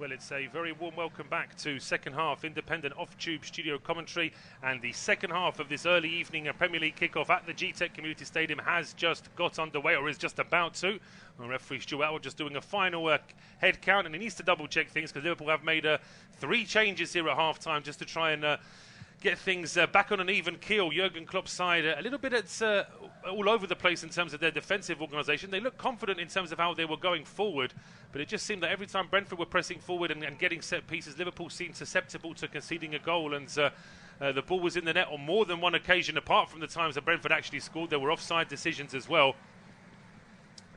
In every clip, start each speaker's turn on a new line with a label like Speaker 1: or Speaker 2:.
Speaker 1: Well, it's a very warm welcome back to second half independent off-tube studio commentary, and the second half of this early evening Premier League kickoff at the Gtech Community Stadium has just got underway, or is just about to. Well, referee Stuart Atwell just doing a final head count, and he needs to double check things because Liverpool have made 3 changes here at half time just to try and get things back on an even keel. Jurgen Klopp's side a little bit all over the place in terms of their defensive organisation. They look confident in terms of how they were going forward, but it just seemed that every time Brentford were pressing forward and getting set pieces, Liverpool seemed susceptible to conceding a goal, and the ball was in the net on more than one occasion. Apart from the times that Brentford actually scored, there were offside decisions as well.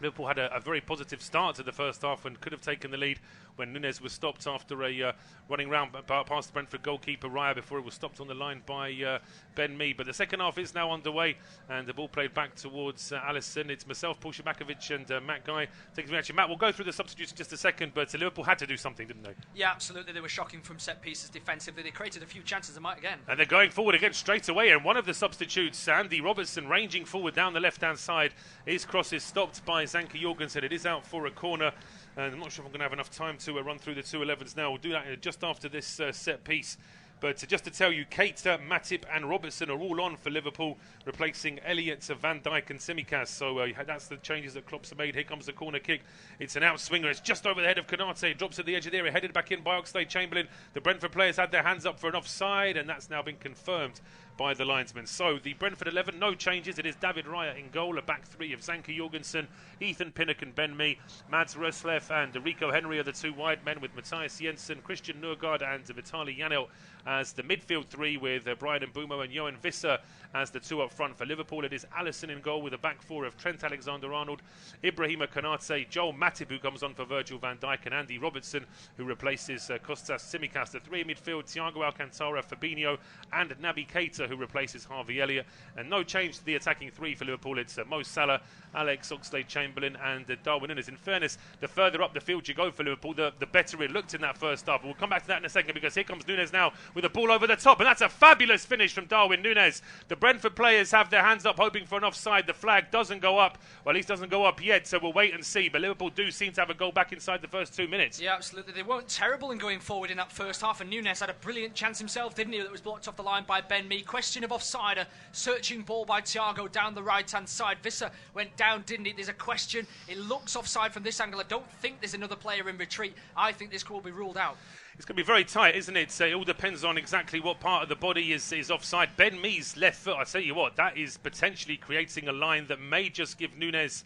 Speaker 1: Liverpool had a very positive start to the first half and could have taken the lead when Nunez was stopped after a running round past the Brentford goalkeeper Raya before it was stopped on the line by Ben Mee. But the second half is now underway, and the ball played back towards Alisson. It's myself, Paul Szczerbakowicz, and Matt Guy taking the action. Matt, we'll go through the substitutes in just a second, but Liverpool had to do something, didn't they?
Speaker 2: Yeah, absolutely. They were shocking from set pieces defensively. They created a few chances, they might again.
Speaker 1: And they're going forward again straight away, and one of the substitutes, Andy Robertson, ranging forward down the left-hand side. His cross is stopped by Zanka Jorgensen. It is out for a corner. And I'm not sure if I'm going to have enough time to run through the 2-11s now. We'll do that just after this set piece. But just to tell you, Keita, Matip and Robertson are all on for Liverpool, replacing Elliott, Van Dijk and Tsimikas. So that's the changes that Klopp's made. Here comes the corner kick. It's an outswinger. It's just over the head of Konate. It drops at the edge of the area, headed back in by Oxlade-Chamberlain. The Brentford players had their hands up for an offside, and that's now been confirmed by the linesman. So the Brentford 11, no changes. It is David Raya in goal, a back 3 of Zanka Jorgensen, Ethan Pinnock and Ben Mee. Mads Roslev and Rico Henry are the 2 wide men, with Matthias Jensen, Christian Norgaard and Vitaly Janelt as the midfield 3, with Bryan Mbeumo and Johan Visser as the 2 up front. For Liverpool, it is Alisson in goal with a back 4 of Trent Alexander-Arnold, Ibrahima Konate, Joel Matip, who comes on for Virgil van Dijk, and Andy Robertson, who replaces Kostas Tsimikas. The 3 in midfield, Thiago Alcantara, Fabinho and Naby Keita, who replaces Harvey Elliott. And no change to the attacking 3 for Liverpool. It's Mo Salah, Alex Oxlade-Chamberlain and Darwin Nunez. In fairness, the further up the field you go for Liverpool, the better it looked in that first half. But we'll come back to that in a second, because here comes Nunez now with a ball over the top, and that's a fabulous finish from Darwin Nunez. The Brentford players have their hands up hoping for an offside. The flag doesn't go up, or at least doesn't go up yet, so we'll wait and see. But Liverpool do seem to have a goal back inside the first 2 minutes.
Speaker 2: Yeah, absolutely. They weren't terrible in going forward in that first half, and Nunez had a brilliant chance himself, didn't he, that was blocked off the line by Ben Mee. Question of offside, a searching ball by Thiago down the right-hand side. Visser went down, didn't he? There's a question. It looks offside from this angle. I don't think there's another player in retreat. I think this will be ruled out.
Speaker 1: It's going to be very tight, isn't it? It all depends on exactly what part of the body is offside. Ben Mee's left foot, I tell you what, that is potentially creating a line that may just give Nunez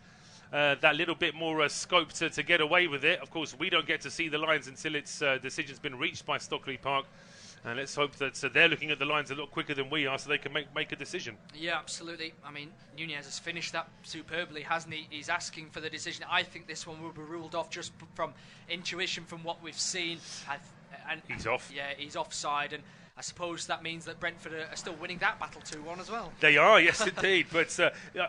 Speaker 1: that little bit more scope to get away with it. Of course, we don't get to see the lines until its decision's been reached by Stockley Park. And let's hope that they're looking at the lines a lot quicker than we are, so they can make a decision. Yeah,
Speaker 2: absolutely. I mean, Nunez has finished that superbly, hasn't he? He's asking for the decision. I think this one will be ruled off just from intuition from what we've seen. And
Speaker 1: he's off.
Speaker 2: Yeah, he's offside, and I suppose that means that Brentford are still winning that battle 2-1 as well.
Speaker 1: They are, yes indeed. But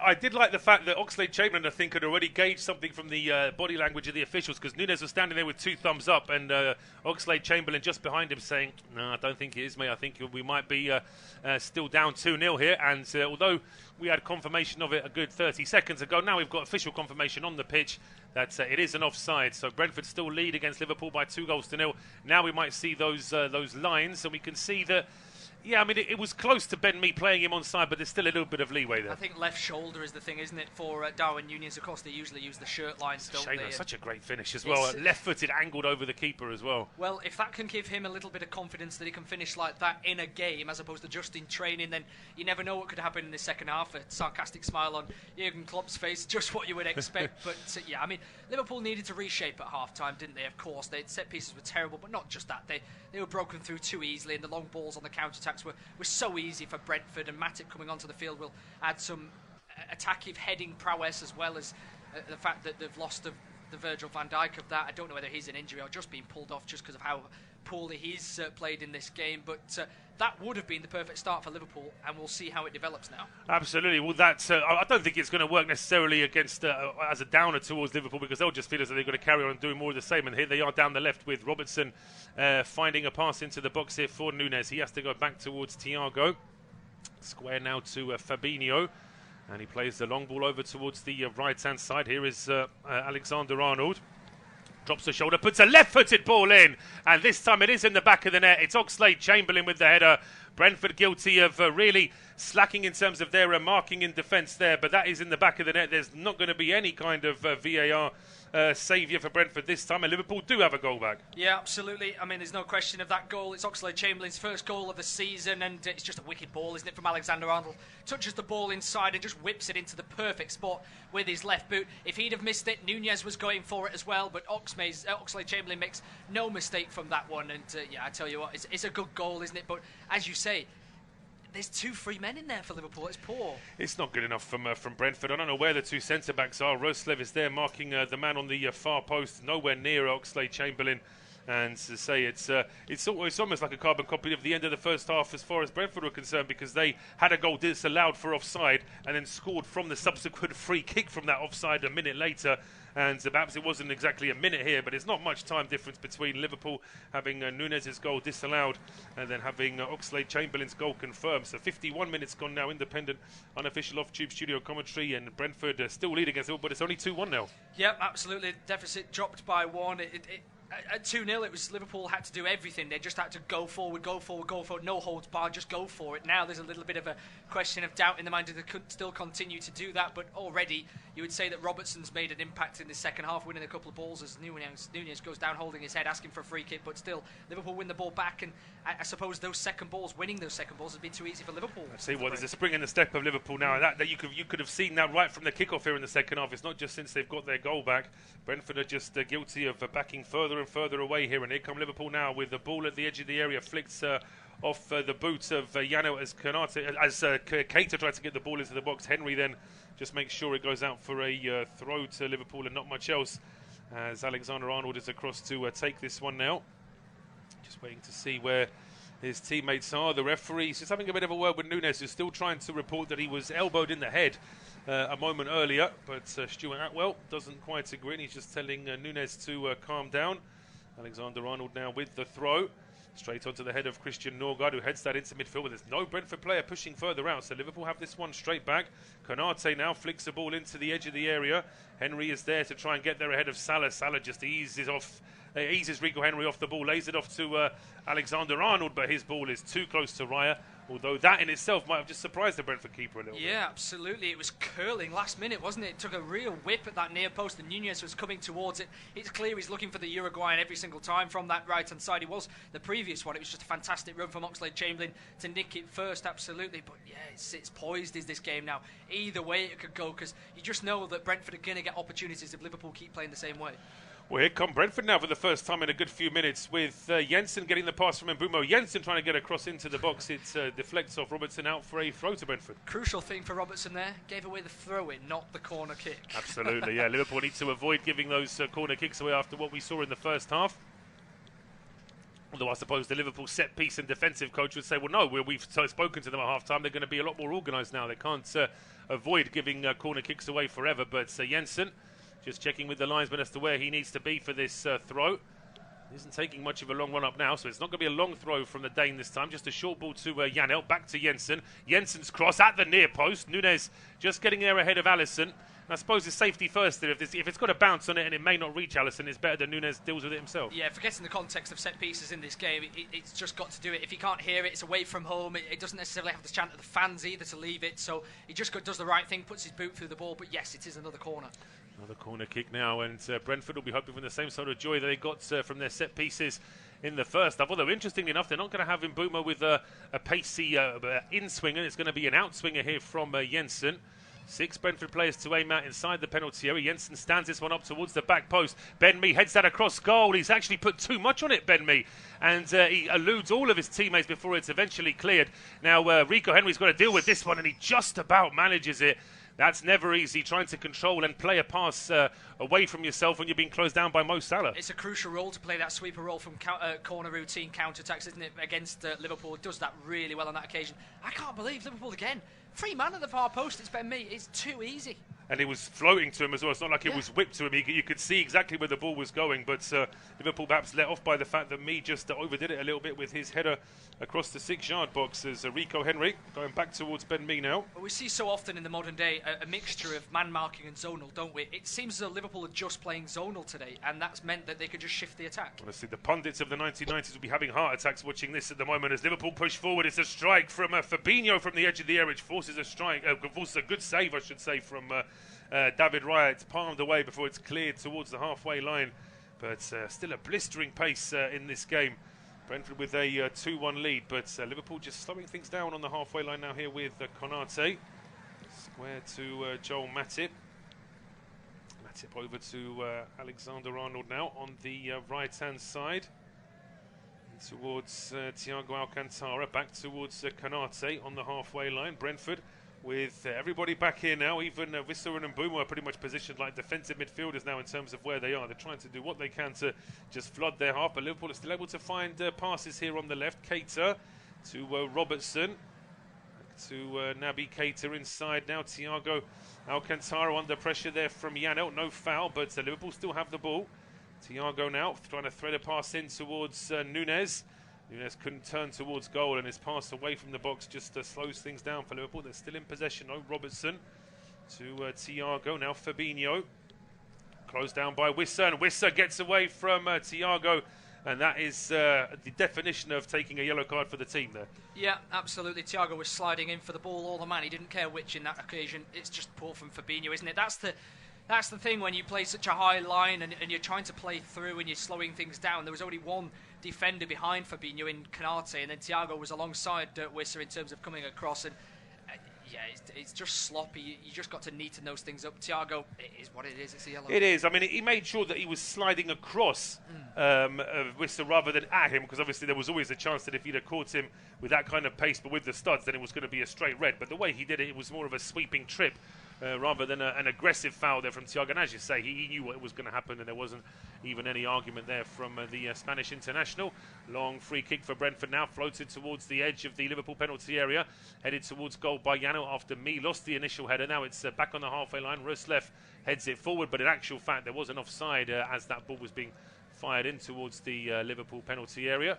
Speaker 1: I did like the fact that Oxlade-Chamberlain, I think, had already gauged something from the body language of the officials, because Nunez was standing there with 2 thumbs up, and Oxlade-Chamberlain just behind him saying, "No, I don't think it is, mate. I think we might be still down 2-0 here." And although we had confirmation of it a good 30 seconds ago, now we've got official confirmation on the pitch that it is an offside. So Brentford still lead against Liverpool by 2-0. Now we might see those lines, and we can see that. Yeah, I mean, it was close to Ben Mee playing him on side, but there's still a little bit of leeway there.
Speaker 2: I think left shoulder is the thing, isn't it, for Darwin Nunez? Of course, they usually use the shirt lines, don't they?
Speaker 1: Such a great finish as well. Left-footed, angled over the keeper as well.
Speaker 2: Well, if that can give him a little bit of confidence that he can finish like that in a game, as opposed to just in training, then you never know what could happen in the second half. A sarcastic smile on Jurgen Klopp's face, just what you would expect. But yeah, I mean, Liverpool needed to reshape at half-time, didn't they? Of course, their set pieces were terrible, but not just that. They were broken through too easily, and the long balls on the counter-attacks were so easy for Brentford, and Matip coming onto the field will add some attacking heading prowess, as well as the fact that they've lost the Virgil van Dijk of that. I don't know whether he's an injury or just being pulled off just because of how poorly he's played in this game, but that would have been the perfect start for Liverpool, and we'll see how it develops now.
Speaker 1: Absolutely. Well, I don't think it's going to work necessarily against as a downer towards Liverpool, because they'll just feel as though they're going to carry on doing more of the same. And here they are down the left with Robertson finding a pass into the box here for Nunez. He has to go back towards Thiago. Square now to Fabinho, and he plays the long ball over towards the right-hand side. Here is Alexander-Arnold. Drops the shoulder, puts a left-footed ball in, and this time it is in the back of the net. It's Oxlade-Chamberlain with the header. Brentford guilty of really slacking in terms of their marking in defence there, but that is in the back of the net. There's not going to be any kind of VAR saviour for Brentford this time, and Liverpool do have a goal back.
Speaker 2: Yeah, absolutely. I mean, there's no question of that goal. It's Oxlade-Chamberlain's first goal of the season, and it's just a wicked ball, isn't it, from Alexander-Arnold? Touches the ball inside and just whips it into the perfect spot with his left boot. If he'd have missed it, Nunez was going for it as well, but Oxlade-Chamberlain makes no mistake from that one, and yeah, I tell you what, it's a good goal, isn't it? But as you say, there's 2 free men in there for Liverpool. It's poor. It's
Speaker 1: not good enough from Brentford. I don't know where the 2 centre-backs are. Roslev is there marking the man on the far post, nowhere near Oxlade-Chamberlain. And to say it's almost like a carbon copy of the end of the first half as far as Brentford were concerned, because they had a goal disallowed for offside and then scored from the subsequent free kick from that offside a minute later. And perhaps it wasn't exactly a minute here, but it's not much time difference between Liverpool having Nunez's goal disallowed and then having Oxlade-Chamberlain's goal confirmed. So 51 minutes gone now, independent, unofficial off-tube studio commentary, and Brentford still lead against Liverpool, but it's only 2-1 now.
Speaker 2: Yep, absolutely. Deficit dropped by 1. At 2-0, it was Liverpool had to do everything. They just had to go forward, no holds barred, just go for it. Now there's a little bit of a question of doubt in the mind that they could still continue to do that, but already you would say that Robertson's made an impact in the second half, winning a couple of balls as Nunez goes down holding his head, asking for a free kick, but still Liverpool win the ball back, and I suppose winning those second balls has been too easy for Liverpool.
Speaker 1: I see what, there's a spring in the step of Liverpool now, that you could have seen that right from the kickoff here in the second half. It's not just since they've got their goal back. Brentford are just guilty of backing further and further away here, and here come Liverpool now with the ball at the edge of the area, flicked off the boot of Yano as Konate, as Keita tried to get the ball into the box. Henry then just makes sure it goes out for a throw to Liverpool and not much else, as Alexander-Arnold is across to take this one now. Just waiting to see where his teammates are. The referee's just having a bit of a word with Nunez, who's still trying to report that he was elbowed in the head a moment earlier, but Stuart Atwell doesn't quite agree, and he's just telling Nunez to calm down. Alexander-Arnold now with the throw. Straight onto the head of Christian Norgaard, who heads that into midfield. There's no Brentford player pushing further out, so Liverpool have this one straight back. Konate now flicks the ball into the edge of the area. Henry is there to try and get there ahead of Salah. Salah just eases Rico Henry off the ball, lays it off to Alexander-Arnold, but his ball is too close to Raya. Although that in itself might have just surprised the Brentford keeper a little bit.
Speaker 2: Yeah, absolutely. It was curling last minute, wasn't it? It took a real whip at that near post, and Nunez was coming towards it. It's clear he's looking for the Uruguayan every single time from that right-hand side. He was the previous one. It was just a fantastic run from Oxlade-Chamberlain to nick it first, absolutely. But yeah, it's poised, is this game now. Either way it could go, because you just know that Brentford are going to get opportunities if Liverpool keep playing the same way.
Speaker 1: Well, here come Brentford now for the first time in a good few minutes, with Jensen getting the pass from Mbeumo. Jensen trying to get across into the box. It deflects off Robertson out for a throw to Brentford.
Speaker 2: Crucial thing for Robertson there. Gave away the throw-in, not the corner kick.
Speaker 1: Absolutely, yeah. Liverpool need to avoid giving those corner kicks away after what we saw in the first half. Although I suppose the Liverpool set-piece and defensive coach would say, well, no, we've spoken to them at half-time. They're going to be a lot more organised now. They can't avoid giving corner kicks away forever. But Jensen just checking with the linesman as to where he needs to be for this throw. He isn't taking much of a long run up now, so it's not going to be a long throw from the Dane this time. Just a short ball to Janelt, back to Jensen. Jensen's cross at the near post. Nunez just getting there ahead of Alisson. And I suppose it's safety first there. If it's got a bounce on it and it may not reach Alisson, it's better that Nunez deals with it himself.
Speaker 2: Yeah, forgetting the context of set pieces in this game, it's just got to do it. If he can't hear it, it's away from home. It doesn't necessarily have to chant at the fans either to leave it. So he just does the right thing, puts his boot through the ball. But yes, it is another corner.
Speaker 1: Another corner kick now, and Brentford will be hoping for the same sort of joy that they got from their set pieces in the first half. Although, interestingly enough, they're not going to have Mbeumo with a pacey in-swinger. It's going to be an out-swinger here from Jensen. 6 Brentford players to aim at inside the penalty area. Jensen stands this one up towards the back post. Ben Mee heads that across goal. He's actually put too much on it, Ben Mee, and he eludes all of his teammates before it's eventually cleared. Now, Rico Henry's got to deal with this one, and he just about manages it. That's never easy, trying to control and play a pass away from yourself when you're being closed down by Mo Salah.
Speaker 2: It's a crucial role to play that sweeper role from corner routine counter-attacks, isn't it, against Liverpool. It does that really well on that occasion. I can't believe Liverpool again. Free man at the far post, it's Ben Mee. It's too easy.
Speaker 1: and it was floating to him as well. It's not like it was whipped to him. You could see exactly where the ball was going, but Liverpool perhaps let off by the fact that Mee just overdid it a little bit with his header across the 6-yard box as Rico Henry going back towards Ben Mee now.
Speaker 2: We see so often in the modern day a mixture of man marking and zonal, don't we? It seems as though Liverpool are just playing zonal today, and that's meant that they could just shift the attack.
Speaker 1: Honestly, the pundits of the 1990s will be having heart attacks watching this at the moment as Liverpool push forward. It's a strike from Fabinho from the edge of the area, which forces a strike, forces a good save, I should say, from David Raya. It's palmed away before it's cleared towards the halfway line, but still a blistering pace in this game. Brentford with a 2-1 lead, but Liverpool just slowing things down on the halfway line now here with Konate. Square to Joel Matip. Matip over to Alexander-Arnold now on the right-hand side. Towards Thiago Alcantara, back towards Konate on the halfway line. Brentford with everybody back here now. Even Wissa and Mbeumo are pretty much positioned like defensive midfielders now in terms of where they are. They're trying to do what they can to just flood their half, but Liverpool are still able to find passes here on the left. Keita to Robertson. To Naby Keita inside now. Thiago Alcantara under pressure there from Janelt. No foul, but Liverpool still have the ball. Thiago now trying to thread a pass in towards Nunez. Nunez couldn't turn towards goal, and his pass away from the box just slows things down for Liverpool. They're still in possession. Oh, Robertson to Thiago. Now Fabinho. Closed down by Wissa, and Wissa gets away from Thiago. And that is the definition of taking a yellow card for the team there.
Speaker 2: Yeah, absolutely. Thiago was sliding in for the ball all the man. He didn't care which in that occasion. It's just poor from Fabinho, isn't it? That's the thing when you play such a high line and you're trying to play through and you're slowing things down. There was only one defender behind Fabinho in Konate, and then Thiago was alongside Wissa in terms of coming across. And it's just sloppy. You just got to neaten those things up. Thiago, it is what it is. It's a yellow.
Speaker 1: It is. I mean, he made sure that he was sliding across Wissa rather than at him, because obviously there was always a chance that if he'd have caught him with that kind of pace but with the studs, then it was going to be a straight red. But the way he did it, it was more of a sweeping trip rather than an aggressive foul there from Thiago. And as you say, he knew what was going to happen, and there wasn't even any argument there from the Spanish international. Long free kick for Brentford now, floated towards the edge of the Liverpool penalty area, headed towards goal by Janelt after Mee lost the initial header. Now it's back on the halfway line. Ruslev heads it forward, but in actual fact there was an offside as that ball was being fired in towards the Liverpool penalty area.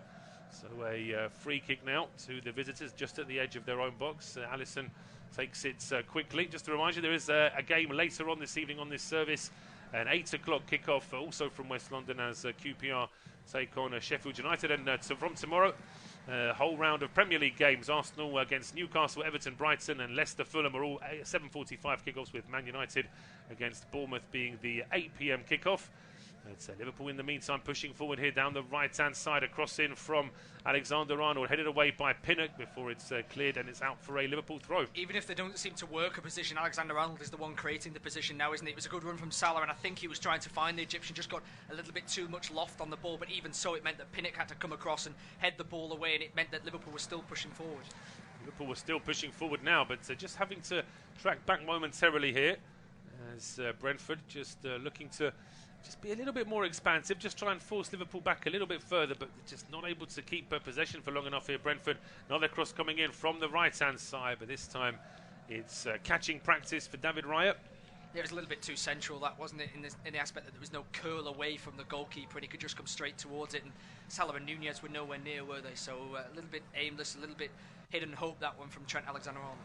Speaker 1: So a free kick now to the visitors just at the edge of their own box. Alisson takes it quickly. Just to remind you, there is a game later on this evening on this service, an 8 o'clock kickoff also from West London as QPR take on Sheffield United. And from tomorrow, a whole round of Premier League games. Arsenal against Newcastle, Everton, Brighton and Leicester, Fulham are all 7:45 kickoffs, with Man United against Bournemouth being the 8 p.m. kickoff. It's Liverpool in the meantime pushing forward here down the right-hand side. A cross in from Alexander-Arnold, headed away by Pinnock before it's cleared, and it's out for a Liverpool throw.
Speaker 2: Even if they don't seem to work a position, Alexander-Arnold is the one creating the position now, isn't it? It was a good run from Salah, and I think he was trying to find the Egyptian, just got a little bit too much loft on the ball, but even so it meant that Pinnock had to come across and head the ball away, and it meant that Liverpool was still pushing forward.
Speaker 1: Liverpool was still pushing forward now, but just having to track back momentarily here as Brentford just looking to just be a little bit more expansive, just try and force Liverpool back a little bit further, but just not able to keep possession for long enough here. Brentford, another cross coming in from the right-hand side, but this time it's catching practice for David Raya.
Speaker 2: It was a little bit too central, that wasn't it, in the aspect that there was no curl away from the goalkeeper and he could just come straight towards it, and Salah and Nunez were nowhere near, were they? So a little bit aimless, a little bit hidden hope, that one from Trent Alexander-Arnold.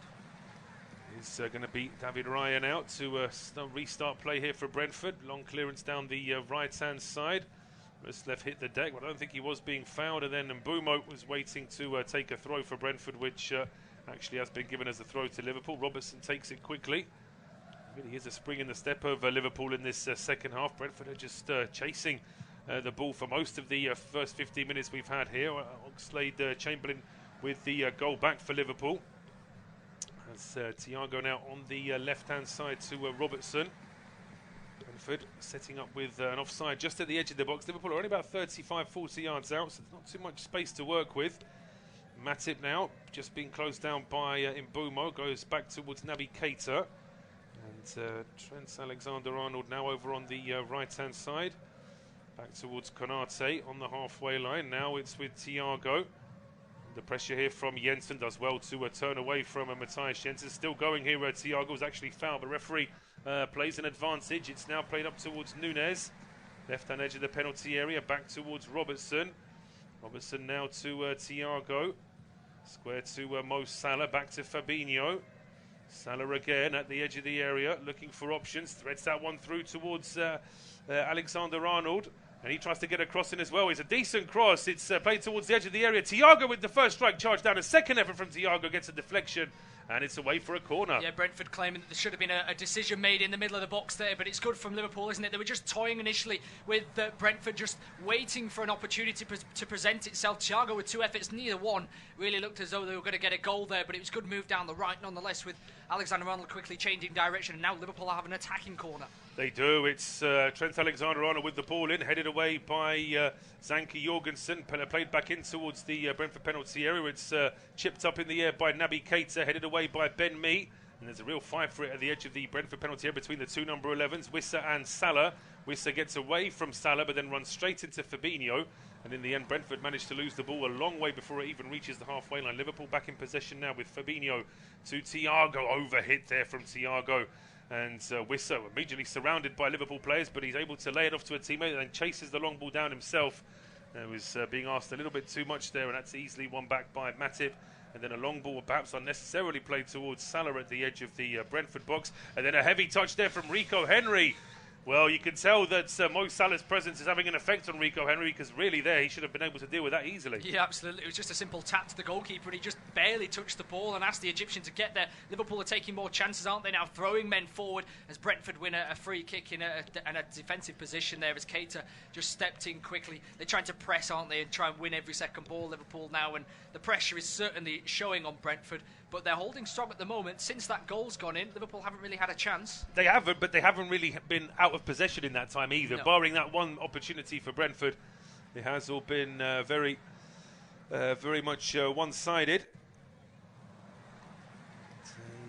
Speaker 1: It's going to beat David Raya out to restart play here for Brentford. Long clearance down the right-hand side. Ruslev hit the deck, but I don't think he was being fouled. And then Mbeumo was waiting to take a throw for Brentford, which actually has been given as a throw to Liverpool. Robertson takes it quickly. Really is a spring in the step of Liverpool in this second half. Brentford are just chasing the ball for most of the first 15 minutes we've had here. Oxlade-Chamberlain with the goal back for Liverpool. As Thiago now on the left-hand side to Robertson. Brentford setting up with an offside just at the edge of the box. Liverpool are only about 35-40 yards out, so there's not too much space to work with. Matip now just being closed down by Mbeumo, goes back towards Naby Keita. And Trent Alexander-Arnold now over on the right-hand side. Back towards Konate on the halfway line. Now it's with Thiago. The pressure here from Jensen does well to turn away from Matthias Jensen. Still going here. Thiago was actually fouled. The referee plays an advantage. It's now played up towards Nunez. Left-hand edge of the penalty area, back towards Robertson. Robertson now to Thiago. Square to Mo Salah, back to Fabinho. Salah again at the edge of the area, looking for options. Threads that one through towards Alexander-Arnold. And he tries to get a cross in as well. It's a decent cross. It's played towards the edge of the area. Thiago with the first strike charge down. A second effort from Thiago gets a deflection. And it's away for a corner.
Speaker 2: Yeah, Brentford claiming that there should have been a decision made in the middle of the box there, but it's good from Liverpool, isn't it? They were just toying initially with Brentford, just waiting for an opportunity to present itself. Thiago with 2 efforts, neither one really looked as though they were going to get a goal there, but it was good move down the right nonetheless, with Alexander-Arnold quickly changing direction, and now Liverpool have an attacking corner.
Speaker 1: They do. It's Trent Alexander-Arnold with the ball in, headed away by Zanke Jorgensen, played back in towards the Brentford penalty area. It's chipped up in the air by Naby Keita, headed away by Ben Mee. And there's a real fight for it at the edge of the Brentford penalty area between the 2 number 11s, Wissa and Salah. Wissa gets away from Salah, but then runs straight into Fabinho. And in the end, Brentford managed to lose the ball a long way before it even reaches the halfway line. Liverpool back in possession now with Fabinho to Thiago. Overhit there from Thiago. And Wissa immediately surrounded by Liverpool players, but he's able to lay it off to a teammate and then chases the long ball down himself. It was being asked a little bit too much there, and that's easily won back by Matip. And then a long ball perhaps unnecessarily played towards Salah at the edge of the Brentford box. And then a heavy touch there from Rico Henry. Well, you can tell that Mo Salah's presence is having an effect on Rico Henry, because really there he should have been able to deal with that easily. Yeah,
Speaker 2: absolutely. It was just a simple tap to the goalkeeper, and he just barely touched the ball and asked the Egyptian to get there. Liverpool are taking more chances, aren't they, now, throwing men forward as Brentford win a free kick in a defensive position there as Keita just stepped in quickly. They're trying to press, aren't they, and try and win every second ball, Liverpool now, and the pressure is certainly showing on Brentford. But they're holding strong at the moment. Since that goal's gone in, Liverpool haven't really had a chance.
Speaker 1: They haven't, but they haven't really been out of possession in that time either. No. Barring that one opportunity for Brentford, it has all been very much one-sided.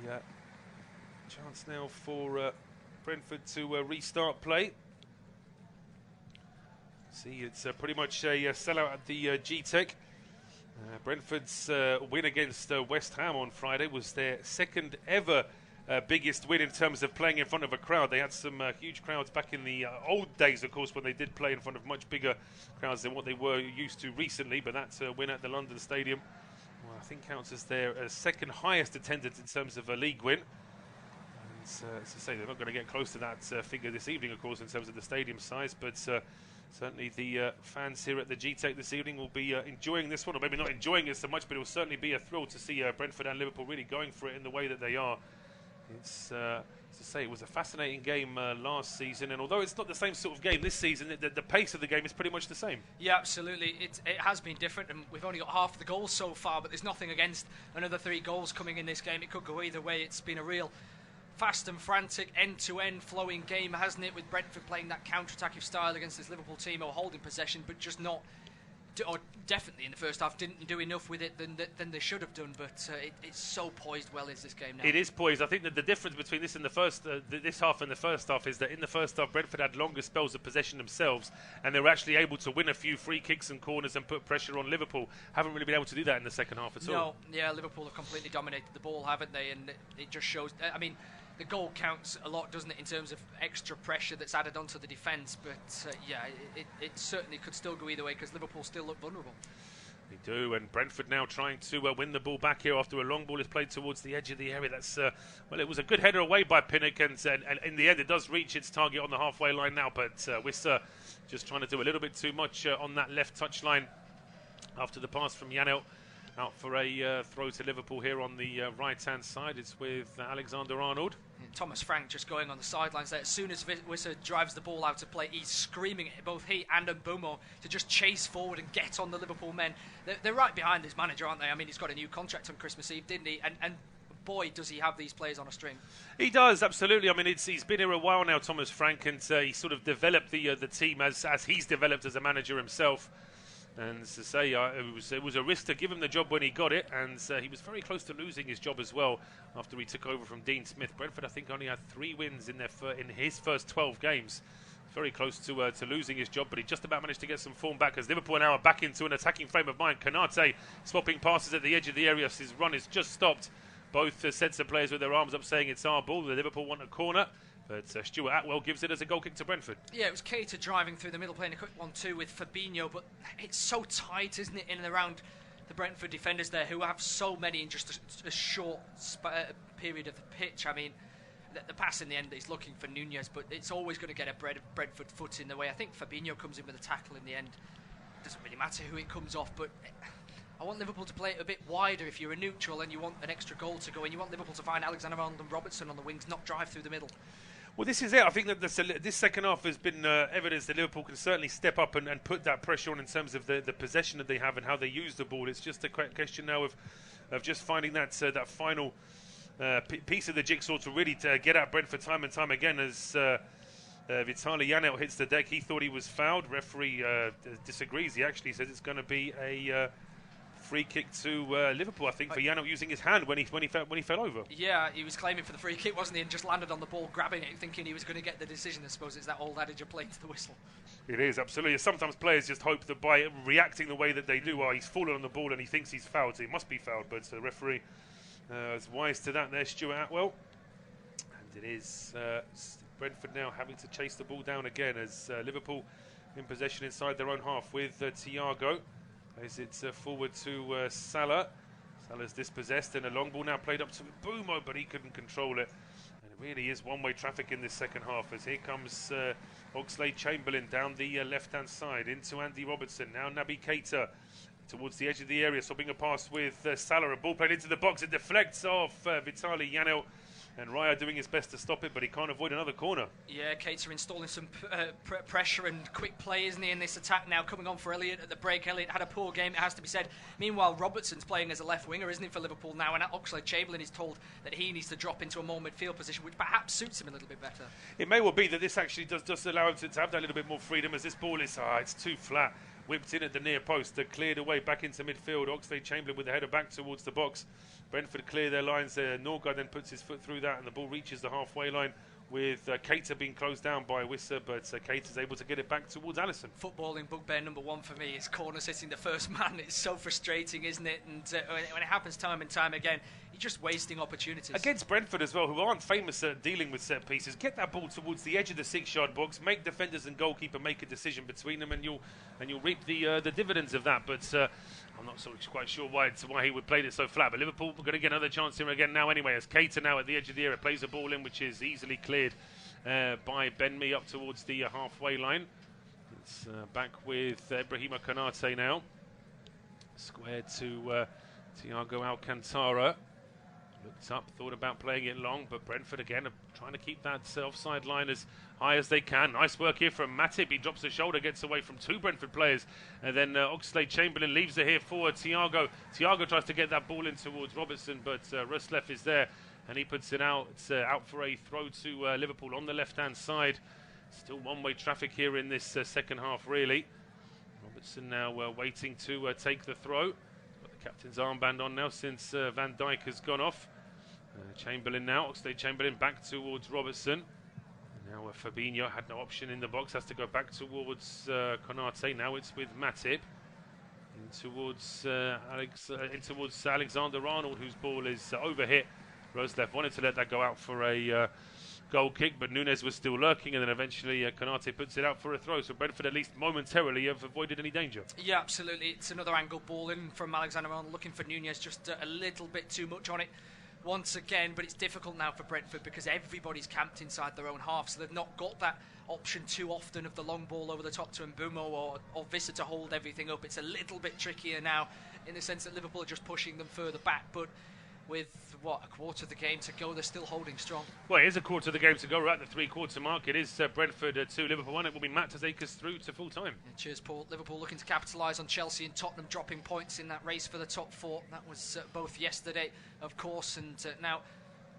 Speaker 1: A chance now for Brentford to restart play. See, it's pretty much a sellout at the Gtech. Brentford's win against West Ham on Friday was their second ever biggest win in terms of playing in front of a crowd. They had some huge crowds back in the old days, of course, when they did play in front of much bigger crowds than what they were used to recently. But that win at the London Stadium, well, I think counts as their second highest attendance in terms of a league win. And, as I say, they're not going to get close to that figure this evening, of course, in terms of the stadium size, but certainly the fans here at the Gtech this evening will be enjoying this one, or maybe not enjoying it so much, but it will certainly be a thrill to see Brentford and Liverpool really going for it in the way that they are. It's, as I say, it was a fascinating game last season, and although it's not the same sort of game this season, the pace of the game is pretty much the same. Yeah,
Speaker 2: absolutely. It has been different, and we've only got half of the goals so far, but there's nothing against another 3 goals coming in this game. It could go either way. It's been a real fast and frantic, end-to-end flowing game, hasn't it, with Brentford playing that counter-attacking style against this Liverpool team, or holding possession, but just not, or definitely in the first half didn't do enough with it than they should have done. But it's so poised well, is this game now.
Speaker 1: It is poised. I think that the difference between this and the first this half and the first half is that in the first half Brentford had longer spells of possession themselves, and they were actually able to win a few free kicks and corners and put pressure on Liverpool. Haven't really been able to do that in the second half at all.
Speaker 2: No, yeah, Liverpool have completely dominated the ball, haven't they? And it just shows. I mean, the goal counts a lot, doesn't it, in terms of extra pressure that's added onto the defence. But yeah, it certainly could still go either way, because Liverpool still look vulnerable.
Speaker 1: They do, and Brentford now trying to win the ball back here after a long ball is played towards the edge of the area. That's well, it was a good header away by Pinnock, and in the end it does reach its target on the halfway line now. But Wissa just trying to do a little bit too much on that left touchline after the pass from Janelt. Out for a throw to Liverpool here on the right-hand side. It's with Alexander-Arnold.
Speaker 2: Thomas Frank just going on the sidelines there. As soon as Wissa drives the ball out to play, he's screaming at both he and Mbeumo to just chase forward and get on the Liverpool men. They're right behind this manager, aren't they? I mean, he's got a new contract on Christmas Eve, didn't he? And boy, does he have these players on a string. He
Speaker 1: does, absolutely. I mean, he's been here a while now, Thomas Frank, and he sort of developed the team as he's developed as a manager himself. And as I say, it was a risk to give him the job when he got it, and he was very close to losing his job as well after he took over from Dean Smith. Brentford, I think, only had 3 wins in his first 12 games. Very close to losing his job, but he just about managed to get some form back as Liverpool now are back into an attacking frame of mind. Konate swapping passes at the edge of the area. His run is just stopped. Both sets of players with their arms up saying it's our ball. The Liverpool want a corner. But Stuart Atwell gives it as a goal kick to Brentford.
Speaker 2: Yeah, it was Konate driving through the middle, playing a quick 1-2 with Fabinho, but it's so tight, isn't it, in and around the Brentford defenders there, who have so many in just a short period of the pitch. I mean, the pass in the end is looking for Nunez, but it's always going to get a Brentford foot in the way. I think Fabinho comes in with a tackle in the end. It doesn't really matter who it comes off, but I want Liverpool to play it a bit wider if you're a neutral and you want an extra goal to go in. You want Liverpool to find Alexander-Arnold and Robertson on the wings, not drive through the middle.
Speaker 1: Well, this is it. I think that this second half has been evidence that Liverpool can certainly step up and put that pressure on in terms of the possession that they have and how they use the ball. It's just a question now of just finding that final piece of the jigsaw to really get at Brentford time and time again. As Vitaly Janelt hits the deck, he thought he was fouled. Referee disagrees. He actually says it's going to be a free kick to Liverpool, I think, for Janelt using his hand when he fell over. Yeah,
Speaker 2: he was claiming for the free kick, wasn't he? And just landed on the ball, grabbing it, thinking he was going to get the decision. I suppose it's that old adage of play to the whistle.
Speaker 1: It is, absolutely. Sometimes players just hope that by reacting the way that they do, he's fallen on the ball and he thinks he's fouled, so he must be fouled. But the referee is wise to that there, Stuart Atwell. And it is Brentford now having to chase the ball down again as Liverpool in possession inside their own half with Thiago. As it's forward to Salah. Salah's dispossessed and a long ball now played up to Mbeumo, but he couldn't control it. And it really is one-way traffic in this second half as here comes Oxlade-Chamberlain down the left-hand side into Andy Robertson. Now Naby Keita towards the edge of the area, swapping a pass with Salah. A ball played into the box. It deflects off Vitaly Janelt. And Raya doing his best to stop it, but he can't avoid another corner. Yeah,
Speaker 2: Keita installing some pressure and quick play, isn't he, in this attack now, coming on for Elliott at the break. Elliott had a poor game, it has to be said. Meanwhile, Robertson's playing as a left winger, isn't he, for Liverpool now, and Oxlade-Chamberlain is told that he needs to drop into a more midfield position, which perhaps suits him a little bit better.
Speaker 1: It may well be that this actually does allow him to have that little bit more freedom, as this ball is it's too flat. Whipped in at the near post, cleared away back into midfield. Oxlade-Chamberlain with the header back towards the box. Brentford clear their lines there. Norgaard then puts his foot through that and the ball reaches the halfway line with Keita being closed down by Wissa, but Keita's able to get it back towards Alisson.
Speaker 2: Footballing bugbear number one for me is corner sitting the first man. It's so frustrating, isn't it? And when it happens time and time again, you're just wasting opportunities.
Speaker 1: Against Brentford as well, who aren't famous at dealing with set pieces, get that ball towards the edge of the 6-yard box, make defenders and goalkeeper make a decision between them, and you'll reap the dividends of that. But I'm not quite sure why he would play it so flat. But Liverpool are going to get another chance here again now anyway, as Keita now at the edge of the area plays a ball in, which is easily cleared by Ben Mee up towards the halfway line. It's back with Ibrahima Konate now. Squared to Thiago Alcantara. Looked up, thought about playing it long, but Brentford again are trying to keep that offside line as high as they can. Nice work here from Matip. He drops the shoulder, gets away from two Brentford players, and then Oxlade-Chamberlain leaves it here for Thiago. Thiago tries to get that ball in towards Robertson, but Ruslev is there, and he puts it out for a throw to Liverpool on the left-hand side. Still one-way traffic here in this second half, really. Robertson now waiting to take the throw. Got the captain's armband on now since Van Dijk has gone off. Chamberlain now, Oxlade-Chamberlain back towards Robertson. Now Fabinho had no option in the box, has to go back towards Konate. Now it's with Matip. In towards Alexander-Arnold, whose ball is overhit. Ruslev wanted to let that go out for a goal kick, but Nunez was still lurking, and then eventually Konate puts it out for a throw. So Brentford at least momentarily have avoided any danger.
Speaker 2: Yeah, absolutely. It's another angle ball in from Alexander-Arnold, looking for Nunez, just a little bit too much on it once again, but it's difficult now for Brentford because everybody's camped inside their own half, so they've not got that option too often of the long ball over the top to Mbeumo or Wissa to hold everything up. It's a little bit trickier now in the sense that Liverpool are just pushing them further back, but with a quarter of the game to go, they're still holding strong.
Speaker 1: Well, it is a quarter of the game to go. We're at the three-quarter mark. It is Brentford 2, Liverpool 1. It will be Matt to take us through to full-time.
Speaker 2: Yeah, cheers, Paul. Liverpool looking to capitalise on Chelsea and Tottenham dropping points in that race for the top 4. That was both yesterday, of course, and now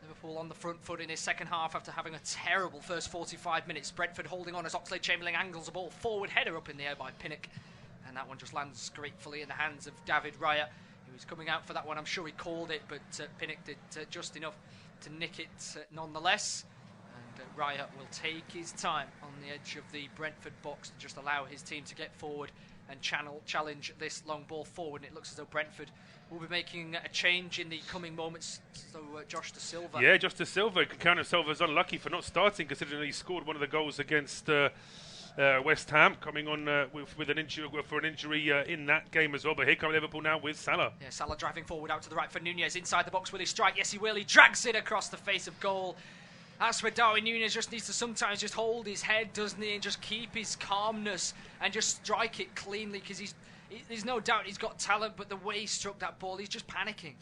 Speaker 2: Liverpool on the front foot in his second half after having a terrible first 45 minutes. Brentford holding on as Oxlade-Chamberlain angles a ball forward, header up in the air by Pinnock, and that one just lands gratefully in the hands of David Raya. He was coming out for that one. I'm sure he called it, but Pinnock did just enough to nick it nonetheless. And Raya will take his time on the edge of the Brentford box to just allow his team to get forward and challenge this long ball forward. And it looks as though Brentford will be making a change in the coming moments. So Josh Da Silva.
Speaker 1: Yeah, Josh Da Silva can count himself as unlucky for not starting, considering he scored one of the goals against West Ham, coming on with an injury in that game as well. But here come Liverpool now with Salah.
Speaker 2: Yeah, Salah driving forward out to the right for Nunez. Inside the box, will he strike? Yes, he will. He drags it across the face of goal. That's where Darwin Nunez just needs to sometimes just hold his head, doesn't he, and just keep his calmness and just strike it cleanly, because there's no doubt he's got talent, but the way he struck that ball, he's just panicking.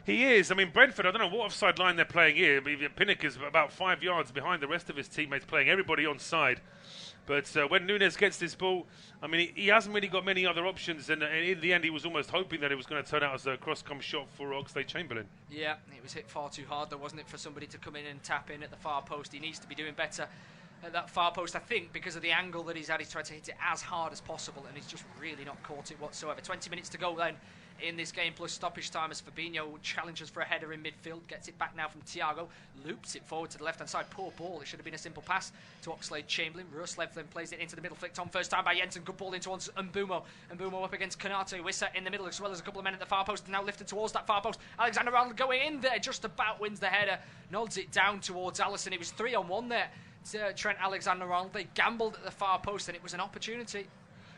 Speaker 1: He is. I mean, Brentford, I don't know what offside line they're playing here. Pinnock is about 5 yards behind the rest of his teammates, playing everybody on side. But when Nunez gets this ball, I mean, he hasn't really got many other options. And in the end, he was almost hoping that it was going to turn out as a cross-come shot for Oxlade-Chamberlain. Yeah,
Speaker 2: it was hit far too hard, though, wasn't it, for somebody to come in and tap in at the far post. He needs to be doing better at that far post, I think, because of the angle that he's had. He's tried to hit it as hard as possible, and he's just really not caught it whatsoever. 20 minutes to go then in this game, plus stoppage time, as Fabinho challenges for a header in midfield, gets it back now from Thiago, loops it forward to the left-hand side. Poor ball. It should have been a simple pass to Oxlade-Chamberlain. Ruslev then plays it into the middle, flicked on first time by Jensen. Good ball into Mbeumo. Mbeumo up against Konate. Wissa in the middle, as well as a couple of men at the far post, now lifted towards that far post. Alexander-Arnold going in there, just about wins the header, nods it down towards Alisson. It was 3-on-1 there. Trent Alexander-Arnold. They gambled at the far post, and it was an opportunity.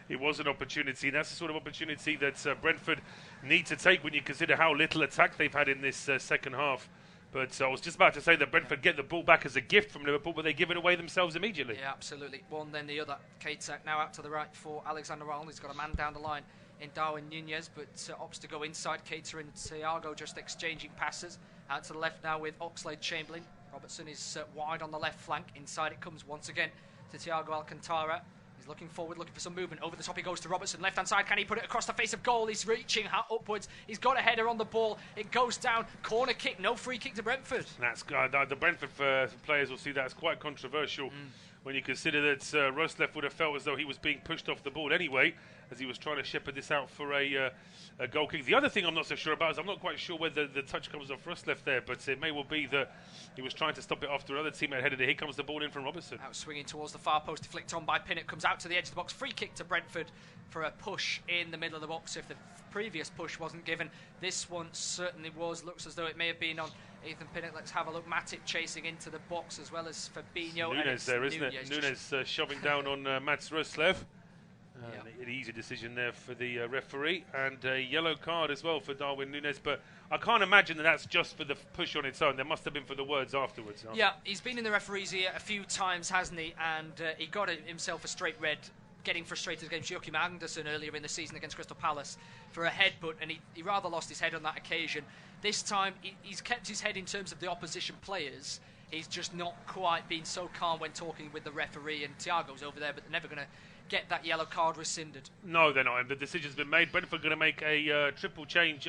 Speaker 1: It was an opportunity, and that's the sort of opportunity that Brentford need to take when you consider how little attack they've had in this second half. But I was just about to say that Brentford get the ball back as a gift from Liverpool, but they give it away themselves immediately.
Speaker 2: Yeah, absolutely. One, then the other. Gtech now out to the right for Alexander-Arnold. He's got a man down the line in Darwin Nunez, but opts to go inside. Keita and Thiago just exchanging passes. Out to the left now with Oxlade-Chamberlain. Robertson is wide on the left flank. Inside it comes once again to Thiago Alcantara. He's looking forward, looking for some movement. Over the top he goes to Robertson. Left-hand side, can he put it across the face of goal? He's reaching upwards. He's got a header on the ball. It goes down. Corner kick. No free kick to Brentford.
Speaker 1: That's the Brentford players will see that as quite controversial when you consider that Ruslev would have felt as though he was being pushed off the ball anyway, as he was trying to shepherd this out for a goal kick. The other thing I'm not so sure about is I'm not quite sure whether the touch comes off Ruslev there, but it may well be that he was trying to stop it after another teammate headed it. Here comes the ball in from Robertson.
Speaker 2: Out swinging towards the far post, flicked on by Pinnock, comes out to the edge of the box. Free kick to Brentford for a push in the middle of the box. If the previous push wasn't given, this one certainly was. Looks as though it may have been on Ethan Pinnock. Let's have a look. Matip chasing into the box, as well as Fabinho.
Speaker 1: Nunez there, isn't it? Nunez shoving down on Mats Ruslev. An easy decision there for the referee, and a yellow card as well for Darwin Nunez. But I can't imagine that that's just for the push on its own. There must have been for the words afterwards.
Speaker 2: Yeah, he's been in the referee's ear a few times, hasn't he? And he got himself a straight red, getting frustrated against Joachim Andersen earlier in the season against Crystal Palace for a headbutt, and he rather lost his head on that occasion. This time, he's kept his head in terms of the opposition players. He's just not quite been so calm when talking with the referee, and Thiago's over there, but they're never going to get that yellow card rescinded.
Speaker 1: No, they're not. The decision's been made. Brentford going to make a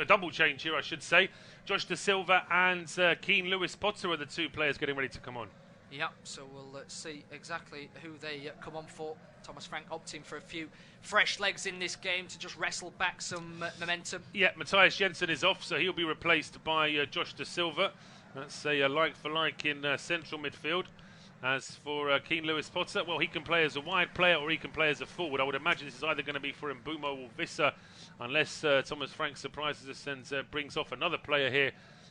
Speaker 1: double change here, I should say. Josh Da Silva and Keane Lewis-Potter are the two players getting ready to come on.
Speaker 2: Yeah, so we'll see exactly who they come on for. Thomas Frank opting for a few fresh legs in this game to just wrestle back some momentum.
Speaker 1: Yeah, Matthias Jensen is off, so he'll be replaced by Josh Da Silva. That's a like for like in central midfield. As for Keane Lewis-Potter, well, he can play as a wide player or he can play as a forward. I would imagine this is either going to be for Mbeumo or Wissa, unless Thomas Frank surprises us and brings off another player here.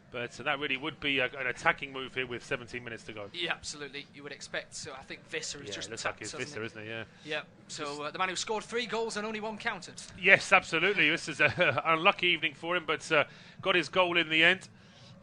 Speaker 1: But that really would be an attacking move here with 17 minutes to go.
Speaker 2: Yeah, absolutely. You would expect. So I think Wissa is just
Speaker 1: looks
Speaker 2: tapped,
Speaker 1: like it's Wissa, isn't it? Yeah.
Speaker 2: Yeah. So the man who scored 3 goals and only 1 counted.
Speaker 1: Yes, absolutely. This is an unlucky evening for him, but got his goal in the end.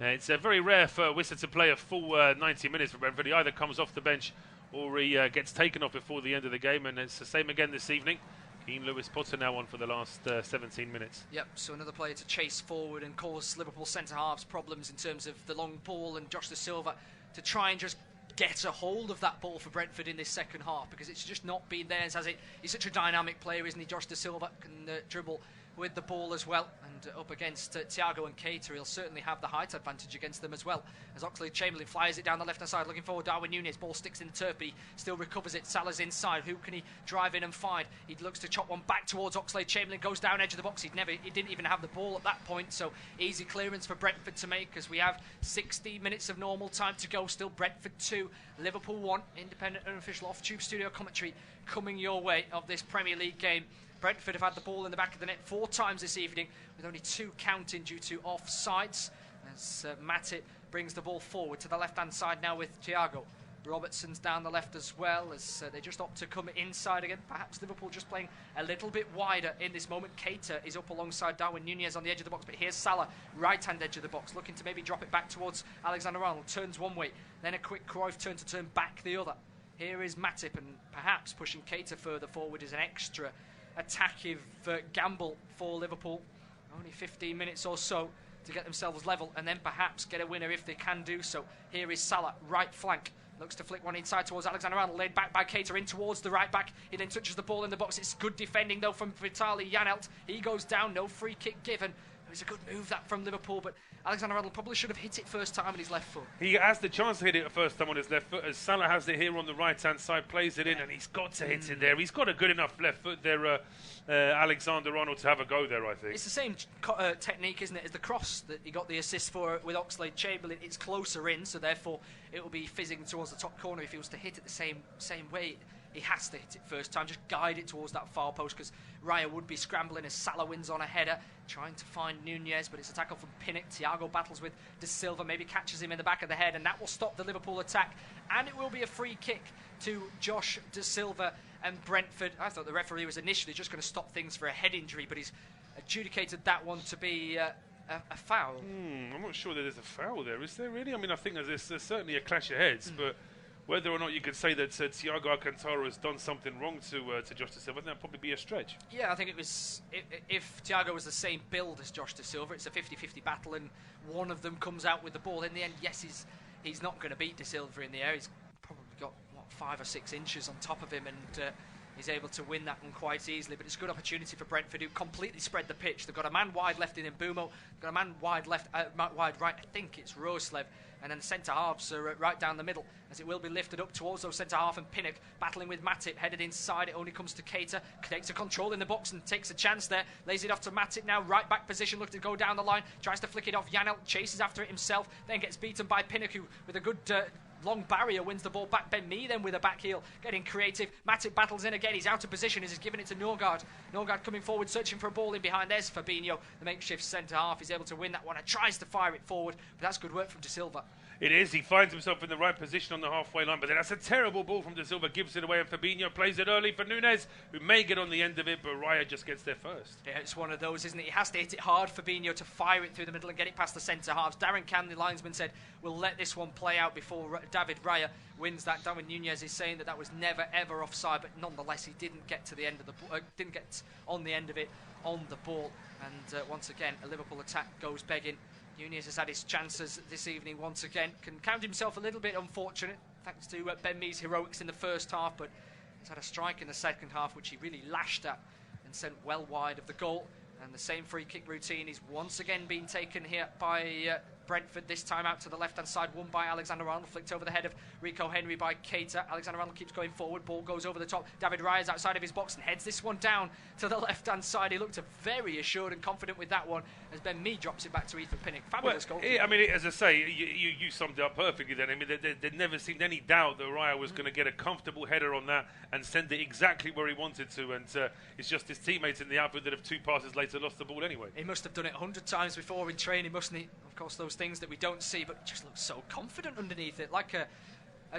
Speaker 1: It's very rare for Wissa to play a full 90 minutes for Brentford. He either comes off the bench or he gets taken off before the end of the game, and it's the same again this evening. Keane Lewis-Potter now on for the last 17 minutes.
Speaker 2: Yep, so another player to chase forward and cause Liverpool centre-halves problems in terms of the long ball, and Josh Da Silva to try and just get a hold of that ball for Brentford in this second half, because it's just not been theirs, has it? He's such a dynamic player, isn't he? Josh Da Silva can dribble with the ball as well, and up against Thiago and Keita, he'll certainly have the height advantage against them as well. As Oxlade-Chamberlain flies it down the left-hand side, looking forward, Darwin Nunez, ball sticks in the turf, but he still recovers it. Salah's inside, who can he drive in and find? He looks to chop one back towards Oxlade-Chamberlain, goes down edge of the box. He didn't even have the ball at that point, so easy clearance for Brentford to make, as we have 60 minutes of normal time to go. Still Brentford 2, Liverpool 1. Independent and official off-tube studio commentary coming your way of this Premier League game. Brentford have had the ball in the back of the net 4 times this evening, with only 2 counting due to offsides, as Matip brings the ball forward to the left-hand side now with Thiago. Robertson's down the left as well, as they just opt to come inside again. Perhaps Liverpool just playing a little bit wider in this moment. Keita is up alongside Darwin Nunez on the edge of the box, but here's Salah, right-hand edge of the box, looking to maybe drop it back towards Alexander-Arnold. Turns one way, then a quick Cruyff turn to turn back the other. Here is Matip, and perhaps pushing Keita further forward is an extra attacking gamble for Liverpool. Only 15 minutes or so to get themselves level, and then perhaps get a winner if they can do so. Here is Salah, right flank. Looks to flick one inside towards Alexander-Arnold, laid back by Keita in towards the right back. He then touches the ball in the box. It's good defending though from Vitaly Janelt. He goes down, no free kick given. It's a good move that from Liverpool, but Alexander-Arnold probably should have hit it first time on his left foot.
Speaker 1: He has the chance to hit it first time on his left foot, as Salah has it here on the right-hand side, plays it in, and he's got to hit it there. He's got a good enough left foot there, Alexander-Arnold, to have a go there, I think.
Speaker 2: It's the same technique, isn't it, as the cross that he got the assist for with Oxlade-Chamberlain. It's closer in, so therefore it will be fizzing towards the top corner. If he was to hit it the same way, he has to hit it first time, just guide it towards that far post, because Raya would be scrambling as Salah wins on a header, trying to find Nunez, but it's a tackle from Pinnock. Thiago battles with De Silva, maybe catches him in the back of the head, and that will stop the Liverpool attack, and it will be a free kick to Josh De Silva and Brentford. I thought the referee was initially just going to stop things for a head injury, but he's adjudicated that one to be a foul.
Speaker 1: I'm not sure that there's a foul there, is there really? I mean, I think there's certainly a clash of heads, but whether or not you could say that Thiago Alcantara has done something wrong to Josh De Silva, that'd probably be a stretch.
Speaker 2: Yeah, I think it was. If Thiago was the same build as Josh De Silva, it's a 50-50 battle, and one of them comes out with the ball. In the end, yes, he's not going to beat De Silva in the air. He's probably got 5 or 6 inches on top of him, and he's able to win that one quite easily. But it's a good opportunity for Brentford, who completely spread the pitch. They've got a man wide left in Mbeumo, got a man wide left, wide right. I think it's Roerslev. And then the centre halves are right down the middle, as it will be lifted up towards those centre half, and Pinnock battling with Matip, headed inside. It only comes to Keita. Takes a control in the box and takes a chance there. Lays it off to Matip now, right back position, looking to go down the line. Tries to flick it off. Janelt chases after it himself, then gets beaten by Pinnock, who with a good long barrier wins the ball back. Ben Mee then with a back heel, getting creative. Matip battles in again. He's out of position as he's giving it to Norgaard. Norgaard coming forward, searching for a ball in behind. There's Fabinho, the makeshift centre half. He's able to win that one and tries to fire it forward, but that's good work from De Silva.
Speaker 1: It is. He finds himself in the right position on the halfway line, but then that's a terrible ball from De Silva, gives it away, and Fabinho plays it early for Nunez, who may get on the end of it, but Raya just gets there first.
Speaker 2: Yeah, it's one of those, isn't it? He has to hit it hard, Fabinho, to fire it through the middle and get it past the centre halves. Darren Can, the linesman, said, we'll let this one play out before David Raya wins that. Darwin Nunez is saying that was never ever offside, but nonetheless, he didn't get to the end of the didn't get on the end of it on the ball. And once again, a Liverpool attack goes begging. Nunez has had his chances this evening once again. Can count himself a little bit unfortunate, thanks to Ben Mee's heroics in the first half, but he's had a strike in the second half, which he really lashed at and sent well wide of the goal. And the same free kick routine is once again being taken here by Brentford, this time out to the left-hand side, won by Alexander-Arnold, flicked over the head of Rico Henry by Keita. Alexander-Arnold keeps going forward, ball goes over the top. David Raya's outside of his box and heads this one down to the left-hand side. He looked very assured and confident with that one, as Ben Mee drops it back to Ethan Pinnock. Fabulous goal.
Speaker 1: I mean, as I say, you summed it up perfectly then. I mean, there never seemed any doubt that Raya was going to get a comfortable header on that and send it exactly where he wanted to, and it's just his teammates in the outfield that have 2 passes later lost the ball anyway.
Speaker 2: He must have done it 100 times before in training, mustn't he? Of course, those things that we don't see, but just looks so confident underneath it, like a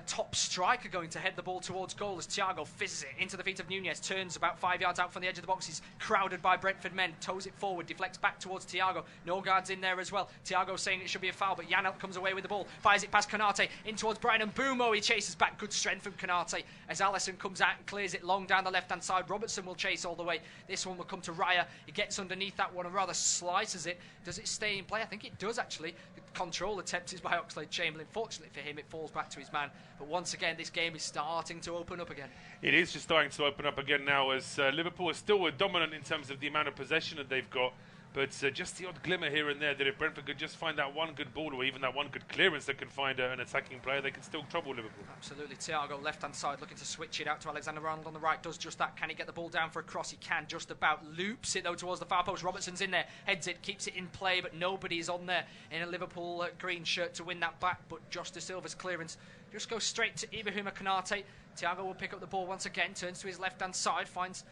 Speaker 2: top striker going to head the ball towards goal, as Thiago fizzes it into the feet of Nunez, turns about 5 yards out from the edge of the box. He's crowded by Brentford men, toes it forward, deflects back towards Thiago. Norgaard's in there as well. Thiago saying it should be a foul, but Janelt comes away with the ball, fires it past Konate, in towards Bryan Mbeumo. He chases back, good strength from Konate, as Alisson comes out and clears it long down the left-hand side. Robertson will chase all the way. This one will come to Raya. He gets underneath that one and rather slices it. Does it stay in play? I think it does, actually. The control attempt is by Oxlade-Chamberlain. Fortunately for him, it falls back to his man. But once again, this game is starting to open up again.
Speaker 1: It is just starting to open up again now, as Liverpool are still dominant in terms of the amount of possession that they've got. But just the odd glimmer here and there that if Brentford could just find that one good ball, or even that one good clearance that can find an attacking player, they can still trouble Liverpool.
Speaker 2: Absolutely. Thiago, left-hand side, looking to switch it out to Alexander-Arnold on the right. Does just that. Can he get the ball down for a cross? He can, just about. Loops it, though, towards the far post. Robertson's in there. Heads it, keeps it in play, but nobody's on there in a Liverpool green shirt to win that back. But Josh De Silva's clearance just goes straight to Ibrahima Konate. Thiago will pick up the ball once again, turns to his left-hand side, finds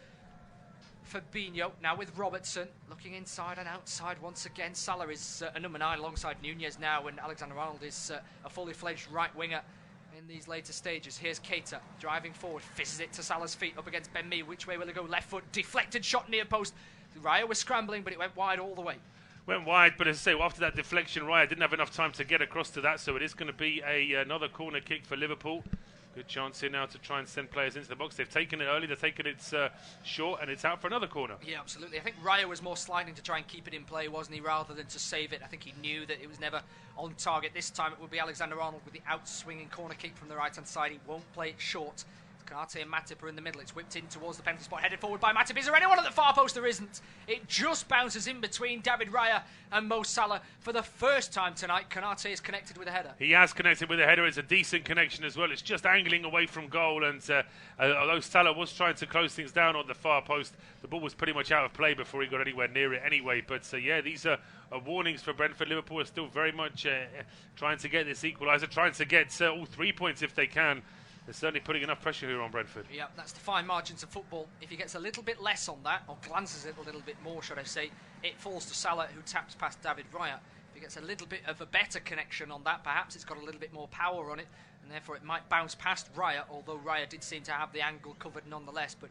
Speaker 2: Fabinho now with Robertson looking inside and outside once again. Salah is a number 9 alongside Nunez now, and Alexander-Arnold is a fully fledged right winger in these later stages. Here's Keita driving forward, fizzes it to Salah's feet up against Mbeumo. Which way will it go? Left foot, deflected shot near post. Raya was scrambling, but it went wide all the way.
Speaker 1: Went wide, but as I say, after that deflection, Raya didn't have enough time to get across to that, so it is going to be another corner kick for Liverpool. Good chance here now to try and send players into the box. They've taken it early, they've taken it short, and it's out for another corner.
Speaker 2: Yeah, absolutely. I think Raya was more sliding to try and keep it in play, wasn't he, rather than to save it. I think he knew that it was never on target. This time it would be Alexander-Arnold with the out-swinging corner kick from the right-hand side. He won't play it short. Konate and Matip are in the middle. It's whipped in towards the penalty spot, headed forward by Matip. Is there anyone at the far post? There isn't. It just bounces in between David Raya and Mo Salah. For the first time tonight, Konate is connected with a header.
Speaker 1: He has connected with a header. It's a decent connection as well. It's just angling away from goal, and although Salah was trying to close things down on the far post, the ball was pretty much out of play before he got anywhere near it anyway. But yeah, these are warnings for Brentford. Liverpool are still very much trying to get this equaliser, trying to get all 3 points if they can. They're certainly putting enough pressure here on Brentford.
Speaker 2: Yeah, that's the fine margins of football. If he gets a little bit less on that, or glances it a little bit more, should I say, it falls to Salah, who taps past David Raya. If he gets a little bit of a better connection on that, perhaps it's got a little bit more power on it, and therefore it might bounce past Raya, although Raya did seem to have the angle covered nonetheless. But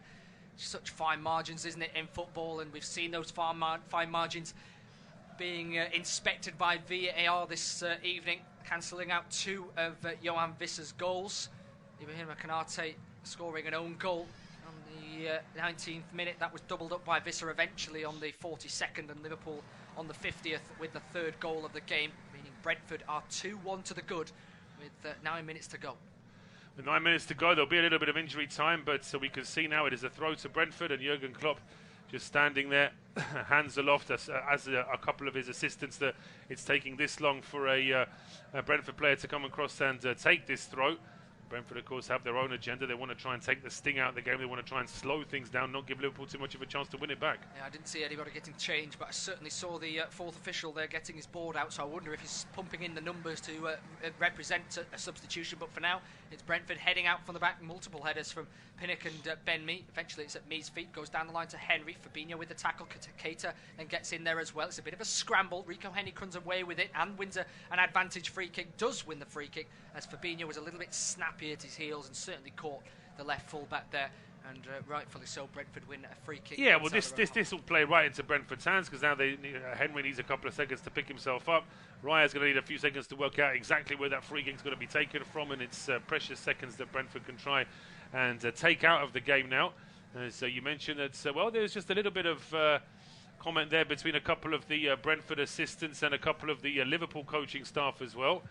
Speaker 2: such fine margins, isn't it, in football? And we've seen those fine margins being inspected by VAR this evening, cancelling out 2 of Johan Visser's goals. Ibrahima Konate scoring an own goal on the 19th minute. That was doubled up by Visser eventually on the 42nd, and Liverpool on the 50th with the 3rd goal of the game, meaning Brentford are 2-1 to the good with 9 minutes to go.
Speaker 1: With 9 minutes to go, there'll be a little bit of injury time, but so we can see now it is a throw to Brentford, and Jurgen Klopp just standing there, hands aloft as a couple of his assistants, that it's taking this long for a Brentford player to come across and take this throw. Brentford, of course, have their own agenda. They want to try and take the sting out of the game. They want to try and slow things down, not give Liverpool too much of a chance to win it back.
Speaker 2: Yeah, I didn't see anybody getting changed, but I certainly saw the 4th official there getting his board out, so I wonder if he's pumping in the numbers to represent a substitution. But for now, it's Brentford heading out from the back. Multiple headers from Pinnock and Ben Mee. Eventually, it's at Mee's feet. Goes down the line to Henry. Fabinho with the tackle. Keita then gets in there as well. It's a bit of a scramble. Rico Henry comes away with it and wins an advantage free kick. Does win the free kick, as Fabinho was a little bit snappy at his heels and certainly caught the left full back there, and rightfully so. Brentford win a free kick.
Speaker 1: Yeah, well, this will play right into Brentford's hands, because now Henry needs a couple of seconds to pick himself up. Raya's going to need a few seconds to work out exactly where that free kick's going to be taken from, and it's precious seconds that Brentford can try and take out of the game now. So you mentioned that, well, there's just a little bit of comment there between a couple of the Brentford assistants and a couple of the Liverpool coaching staff as well.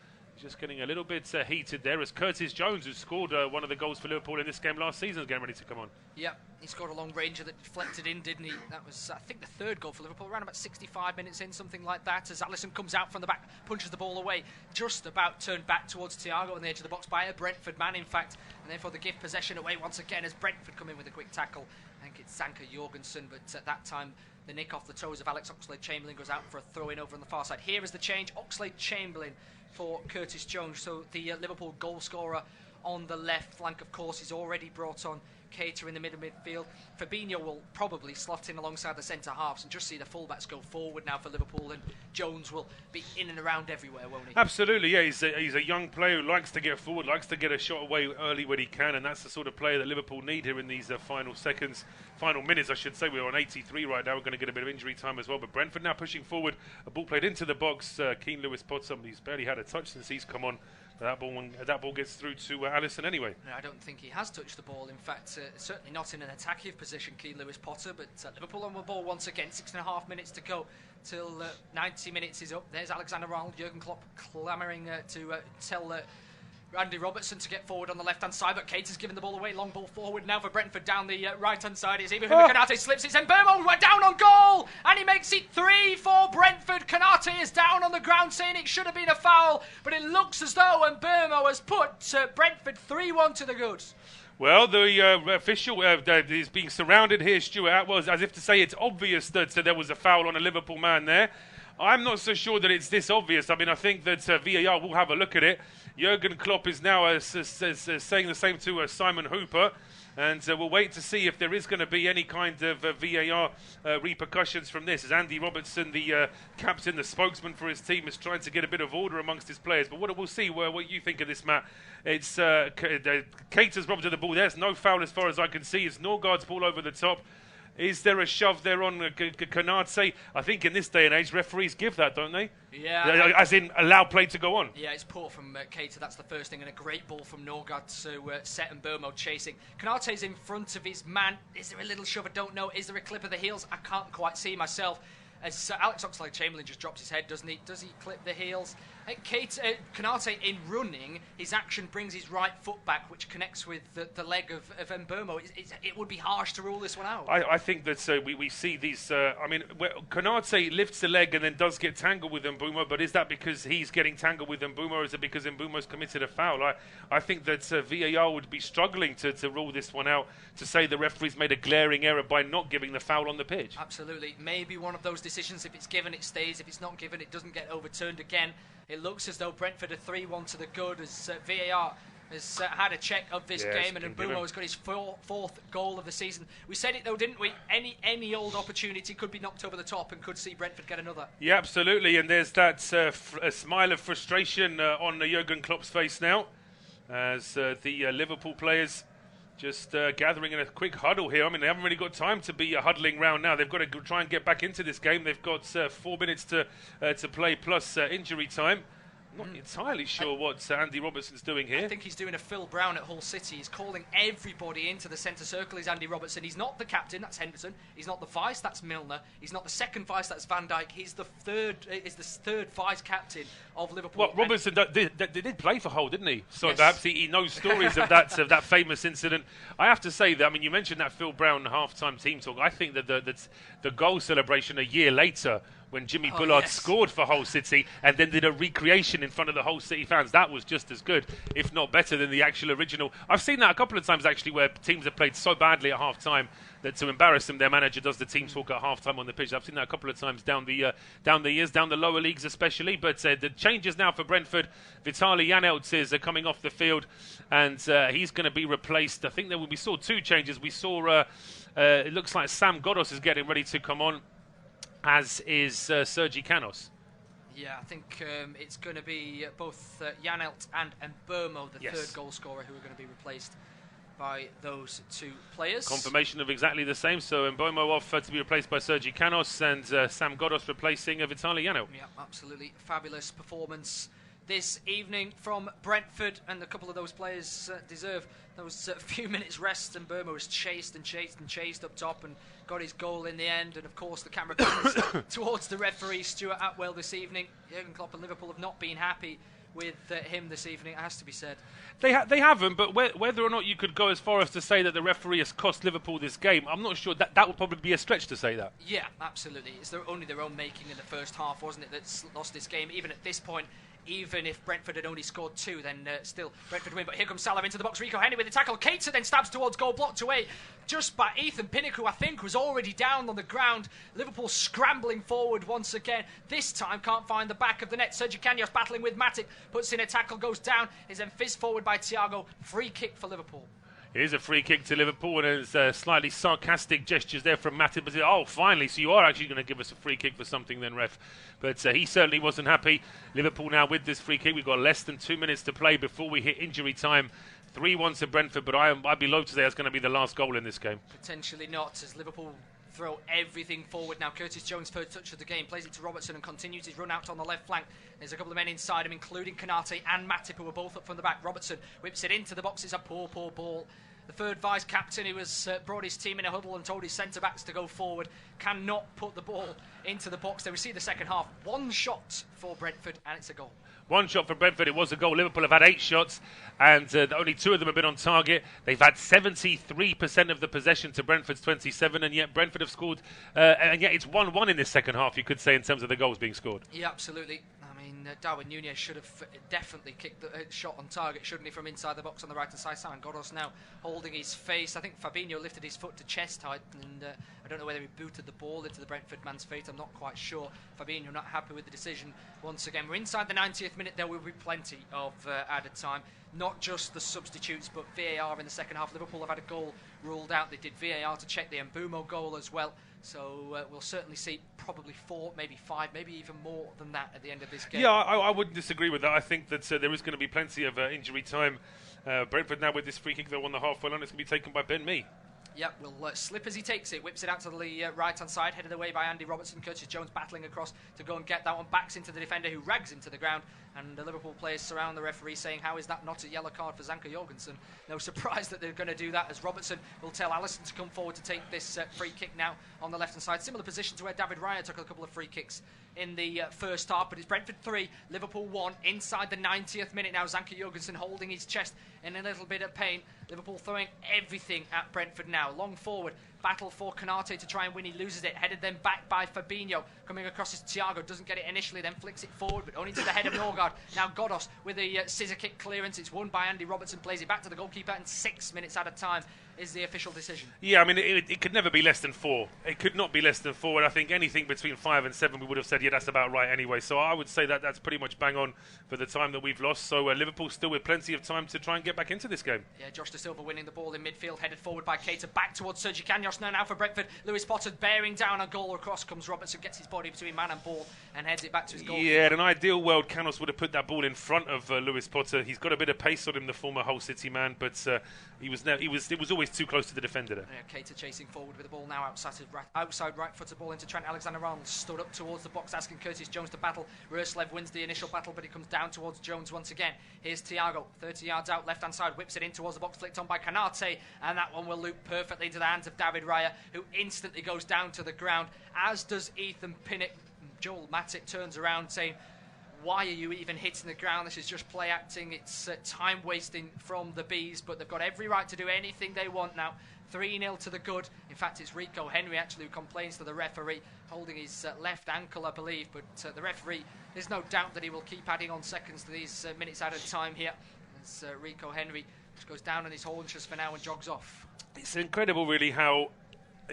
Speaker 1: Just getting a little bit heated there, as Curtis Jones, who scored one of the goals for Liverpool in this game last season, is getting ready to come on.
Speaker 2: Yeah, he scored a long ranger that deflected in, didn't he? That was, I think, the 3rd goal for Liverpool, around about 65 minutes in, something like that, as Alisson comes out from the back, punches the ball away, just about turned back towards Thiago on the edge of the box by a Brentford man, in fact, and therefore they give possession away once again as Brentford come in with a quick tackle. I think it's Zanka Jorgensen, but at that time the nick off the toes of Alex Oxlade-Chamberlain goes out for a throw-in over on the far side. Here is the change, Oxlade-Chamberlain for Curtis Jones. So the Liverpool goal scorer on the left flank, of course, is already brought on Keita in the middle midfield. Fabinho will probably slot in alongside the centre halves and just see the fullbacks go forward now for Liverpool, and Jones will be in and around everywhere, won't he?
Speaker 1: Absolutely, yeah. He's a young player who likes to get forward, likes to get a shot away early when he can, and that's the sort of player that Liverpool need here in these final minutes, I should say. We're on 83 right now. We're going to get a bit of injury time as well, but Brentford now pushing forward. A ball played into the box. Keane Lewis Potsdam, he's barely had a touch since he's come on. That ball gets through to Alisson anyway.
Speaker 2: No, I don't think he has touched the ball. In fact, certainly not in an attacking position, Keane Lewis Potter. But Liverpool on the ball once again. 6.5 minutes to go till 90 minutes is up. There's Alexander-Arnold. Jurgen Klopp clamouring to tell Andy Robertson to get forward on the left-hand side, but Keita's given the ball away. Long ball forward now for Brentford down the right-hand side. It's Ibrahima Konate slips it, and Mbeumo down on goal, and he makes it 3 for Brentford. Konate is down on the ground saying it should have been a foul, but it looks as though Mbeumo has put Brentford 3-1 to the good.
Speaker 1: Well, the official is being surrounded here, Stuart, was as if to say it's obvious that there was a foul on a Liverpool man there. I'm not so sure that it's this obvious. I mean, I think that VAR will have a look at it. Jurgen Klopp is now saying the same to Simon Hooper. And we'll wait to see if there is going to be any kind of VAR repercussions from this, as Andy Robertson, the captain, the spokesman for his team, is trying to get a bit of order amongst his players. But we'll see what you think of this, Matt. It's Keita's robbed of the ball. There's no foul as far as I can see. It's Norgaard's ball over the top. Is there a shove there on Konate? I think in this day and age, referees give that, don't they?
Speaker 2: Yeah.
Speaker 1: As in, allow play to go on.
Speaker 2: Yeah, it's poor from Keita, that's the first thing, and a great ball from Norgaard to set and Mbeumo chasing. Konate's in front of his man. Is there a little shove? I don't know. Is there a clip of the heels? I can't quite see myself. As Alex Oxlade-Chamberlain just drops his head, doesn't he? Does he clip the heels? Konate, in running, his action brings his right foot back, which connects with the leg of Mbeumo. It would be harsh to rule this one out.
Speaker 1: I think that we see these... Konate lifts the leg and then does get tangled with Mbeumo, but is that because he's getting tangled with Mbeumo, or is it because Mbeumo's committed a foul? I think that VAR would be struggling to rule this one out, to say the referee's made a glaring error by not giving the foul on the pitch.
Speaker 2: Absolutely. Maybe one of those decisions, if it's given, it stays. If it's not given, it doesn't get overturned again. It looks as though Brentford are 3-1 to the good, as VAR has had a check of this game, and Mbeumo has got his fourth goal of the season. We said it though, didn't we? Any old opportunity could be knocked over the top and could see Brentford get another. Yeah,
Speaker 1: absolutely. And there's that a smile of frustration on Jurgen Klopp's face now, as the Liverpool players just gathering in a quick huddle here. I mean, they haven't really got time to be huddling round now. They've got to try and get back into this game. They've got 4 minutes to play plus injury time. I'm not entirely sure what Andy Robertson's doing here.
Speaker 2: I think he's doing a Phil Brown at Hull City. He's calling everybody into the centre circle. Is Andy Robertson. He's not the captain, that's Henderson. He's not the vice, that's Milner. He's not the second vice, that's Van Dijk. He's the third vice captain of Liverpool.
Speaker 1: Well, Robertson did play for Hull, didn't he? So yes. Perhaps he knows stories of that famous incident. I have to say that, I mean, you mentioned that Phil Brown half-time team talk. I think that the goal celebration a year later, when Jimmy Bullard scored for Hull City and then did a recreation in front of the Hull City fans, that was just as good, if not better, than the actual original. I've seen that a couple of times, actually, where teams have played so badly at half-time that to embarrass them, their manager does the team talk at half-time on the pitch. I've seen that a couple of times down the years, down the lower leagues especially. But the changes now for Brentford. Vitaly Janelt is coming off the field, and he's going to be replaced. I think we saw two changes. We saw, it looks like Sam Ghoddos is getting ready to come on, as is Sergi Canos. Yeah,
Speaker 2: I think it's going to be both Janelt and Mbeumo, the third goal scorer, who are going to be replaced by those two players.
Speaker 1: Confirmation of exactly the same. So Mbeumo off to be replaced by Sergi Canos, and Sam Ghoddos replacing Vitaly Janelt.
Speaker 2: Yeah, absolutely fabulous performance this evening from Brentford, and a couple of those players deserve those few minutes rest. And Mbeumo was chased up top and got his goal in the end. And of course the camera comes towards the referee Stuart Atwell this evening. Jurgen Klopp and Liverpool have not been happy with him this evening, it has to be said.
Speaker 1: They haven't, but whether or not you could go as far as to say that the referee has cost Liverpool this game, I'm not sure. That would probably be a stretch to say that.
Speaker 2: Yeah, absolutely. It's only their own making in the first half, wasn't it, that's lost this game. Even at this point, even if Brentford had only scored two, then still Brentford win. But here comes Salah into the box. Rico Henry with the tackle. Keita then stabs towards goal, blocked away just by Ethan Pinnock, who I think was already down on the ground. Liverpool scrambling forward once again. This time can't find the back of the net. Sergio Canos battling with Matic, puts in a tackle, goes down, is then fizzed forward by Thiago. Free kick for Liverpool.
Speaker 1: It is a free kick to Liverpool, and it's slightly sarcastic gestures there from Matip. But oh, finally, so you are actually going to give us a free kick for something then, ref. But he certainly wasn't happy. Liverpool now with this free kick. We've got less than 2 minutes to play before we hit injury time. 3-1 to Brentford, but I'd be loath to say that's going to be the last goal in this game.
Speaker 2: Potentially not, as Liverpool throw everything forward now. Curtis Jones, first touch of the game, plays it to Robertson and continues his run out on the left flank. There's a couple of men inside him, including Konate and Matip, who are both up from the back. Robertson whips it into the box. It's a poor ball. The third vice-captain, who has brought his team in a huddle and told his centre-backs to go forward, cannot put the ball into the box. They receive the second half. One shot for Brentford, and it's a goal.
Speaker 1: One shot for Brentford, it was a goal. Liverpool have had 8 shots, and only 2 of them have been on target. They've had 73% of the possession to Brentford's 27, and yet Brentford have scored, and yet it's 1-1 in this second half, you could say, in terms of the goals being scored.
Speaker 2: Yeah, absolutely. I I mean, Darwin Nunez should have definitely kicked the shot on target, shouldn't he, from inside the box on the right-hand side. Simon Godos now holding his face. I think Fabinho lifted his foot to chest height, and I don't know whether he booted the ball into the Brentford man's feet. I'm not quite sure. Fabinho not happy with the decision once again. We're inside the 90th minute. There will be plenty of added time. Not just the substitutes, but VAR in the second half. Liverpool have had a goal ruled out. They did VAR to check the Mbeumo goal as well. So we'll certainly see probably 4, maybe 5, maybe even more than that at the end of this game.
Speaker 1: Yeah, I wouldn't disagree with that. I think that there is going to be plenty of injury time. Brentford now with this free kick, they're on the halfway line. It's going to be taken by Ben Mee.
Speaker 2: Yep, will slip as he takes it, whips it out to the right-hand side, headed away by Andy Robertson. Curtis Jones battling across to go and get that one, backs into the defender who rags him to the ground, and the Liverpool players surround the referee saying, how is that not a yellow card for Zanka Jorgensen? No surprise that they're going to do that, as Robertson will tell Alisson to come forward to take this free kick now on the left-hand side. Similar position to where David Raya took a couple of free kicks in the first half, but it's Brentford 3, Liverpool 1, inside the 90th minute now. Zanka Jorgensen holding his chest in a little bit of pain. Liverpool throwing everything at Brentford now. Long forward, battle for Konate to try and win. He loses it, headed then back by Fabinho. Coming across is Thiago, doesn't get it initially, then flicks it forward, but only to the head of Norgaard. Now Godos with a scissor kick clearance. It's won by Andy Robertson, plays it back to the goalkeeper, and 6 minutes at a time is the official decision. Yeah,
Speaker 1: I mean, it could never be less than 4. It could not be less than 4, and I think anything between 5 and 7 we would have said, yeah, that's about right anyway. So I would say that that's pretty much bang on for the time that we've lost. So Liverpool still with plenty of time to try and get back into this game.
Speaker 2: Yeah, Josh Da Silva winning the ball in midfield, headed forward by Keita, back towards Sergi Canos now for Brentford. Lewis Potter bearing down a goal across comes Robertson, gets his body between man and ball and heads it back to his goal.
Speaker 1: Yeah, in an ideal world, Canos would have put that ball in front of Lewis Potter. He's got a bit of pace on him, the former Hull City man, but it was always too close to the defender there.
Speaker 2: Yeah, Keita chasing forward with the ball now outside right-footed ball into Trent Alexander-Arnold, stood up towards the box asking Curtis Jones to battle. Ruslev wins the initial battle, but it comes down towards Jones once again. Here's Thiago, 30 yards out, left-hand side, whips it in towards the box, flicked on by Konate, and that one will loop perfectly into the hands of David Raya, who instantly goes down to the ground, as does Ethan Pinnock. Joel Matip turns around saying, why are you even hitting the ground? This is just play acting. It's time wasting from the Bees, but they've got every right to do anything they want now. 3-0 to the good. In fact, it's Rico Henry actually who complains to the referee, holding his left ankle, I believe. But the referee, there's no doubt that he will keep adding on seconds to these minutes at a time here. As Rico Henry just goes down on his haunches for now and jogs off.
Speaker 1: It's incredible, really, how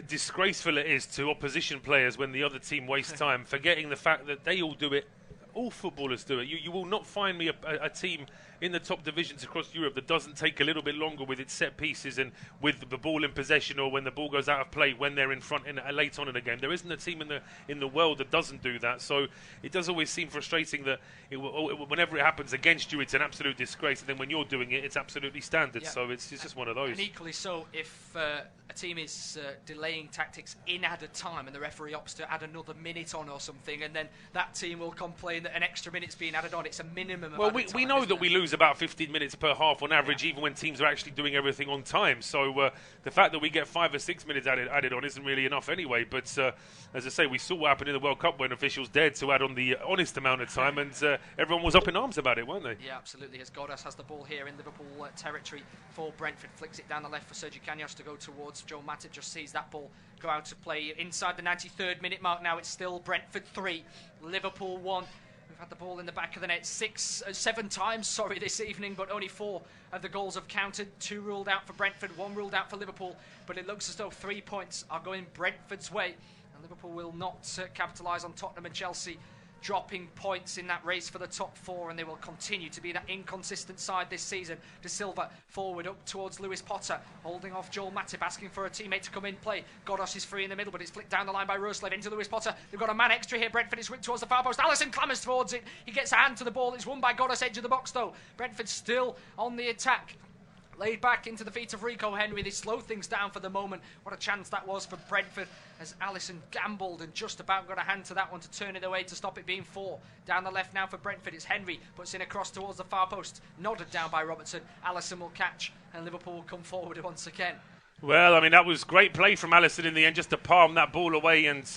Speaker 1: disgraceful it is to opposition players when the other team wastes time, forgetting the fact that they all do it. All footballers do it. You will not find me a team in the top divisions across Europe that doesn't take a little bit longer with its set pieces and with the ball in possession, or when the ball goes out of play when they're in front late on in a game. There isn't a team in the world that doesn't do that. So it does always seem frustrating that whenever it happens against you, it's an absolute disgrace, and then when you're doing it, it's absolutely standard. Yeah. So it's just one of those.
Speaker 2: And equally so, if a team is delaying tactics in added time and the referee opts to add another minute on or something, and then that team will complain that an extra minute's being added on. It's a minimum of added time.
Speaker 1: We know that we lose about 15 minutes per half on average, even when teams are actually doing everything on time. So the fact that we get 5 or 6 minutes added on isn't really enough anyway. But as I say, we saw what happened in the World Cup when officials dared to add on the honest amount of time, and everyone was up in arms about it, weren't they?
Speaker 2: Yeah, absolutely. As Godas has the ball here in Liverpool territory for Brentford, flicks it down the left for Sergi Canos to go towards Joel Matip, just sees that ball go out to play inside the 93rd minute mark. Now it's still Brentford 3, Liverpool 1. We've had the ball in the back of the net 7 times, this evening, but only 4 of the goals have counted. 2 ruled out for Brentford, 1 ruled out for Liverpool, but it looks as though 3 points are going Brentford's way, and Liverpool will not capitalise on Tottenham and Chelsea dropping points in that race for the top 4, and they will continue to be that inconsistent side this season. Da Silva forward up towards Lewis Potter, holding off Joel Matip, asking for a teammate to come in play. Godos is free in the middle, but it's flicked down the line by Ruslev into Lewis Potter. They've got a man extra here. Brentford is whipped towards the far post. Alisson clamours towards it. He gets a hand to the ball. It's won by Godos, edge of the box though. Brentford still on the attack. Laid back into the feet of Rico Henry. They slow things down for the moment. What a chance that was for Brentford, as Alisson gambled and just about got a hand to that one to turn it away to stop it being 4. Down the left now for Brentford. It's Henry, puts in a cross towards the far post. Nodded down by Robertson. Alisson will catch, and Liverpool will come forward once again.
Speaker 1: Well, I mean, that was great play from Alisson in the end, just to palm that ball away and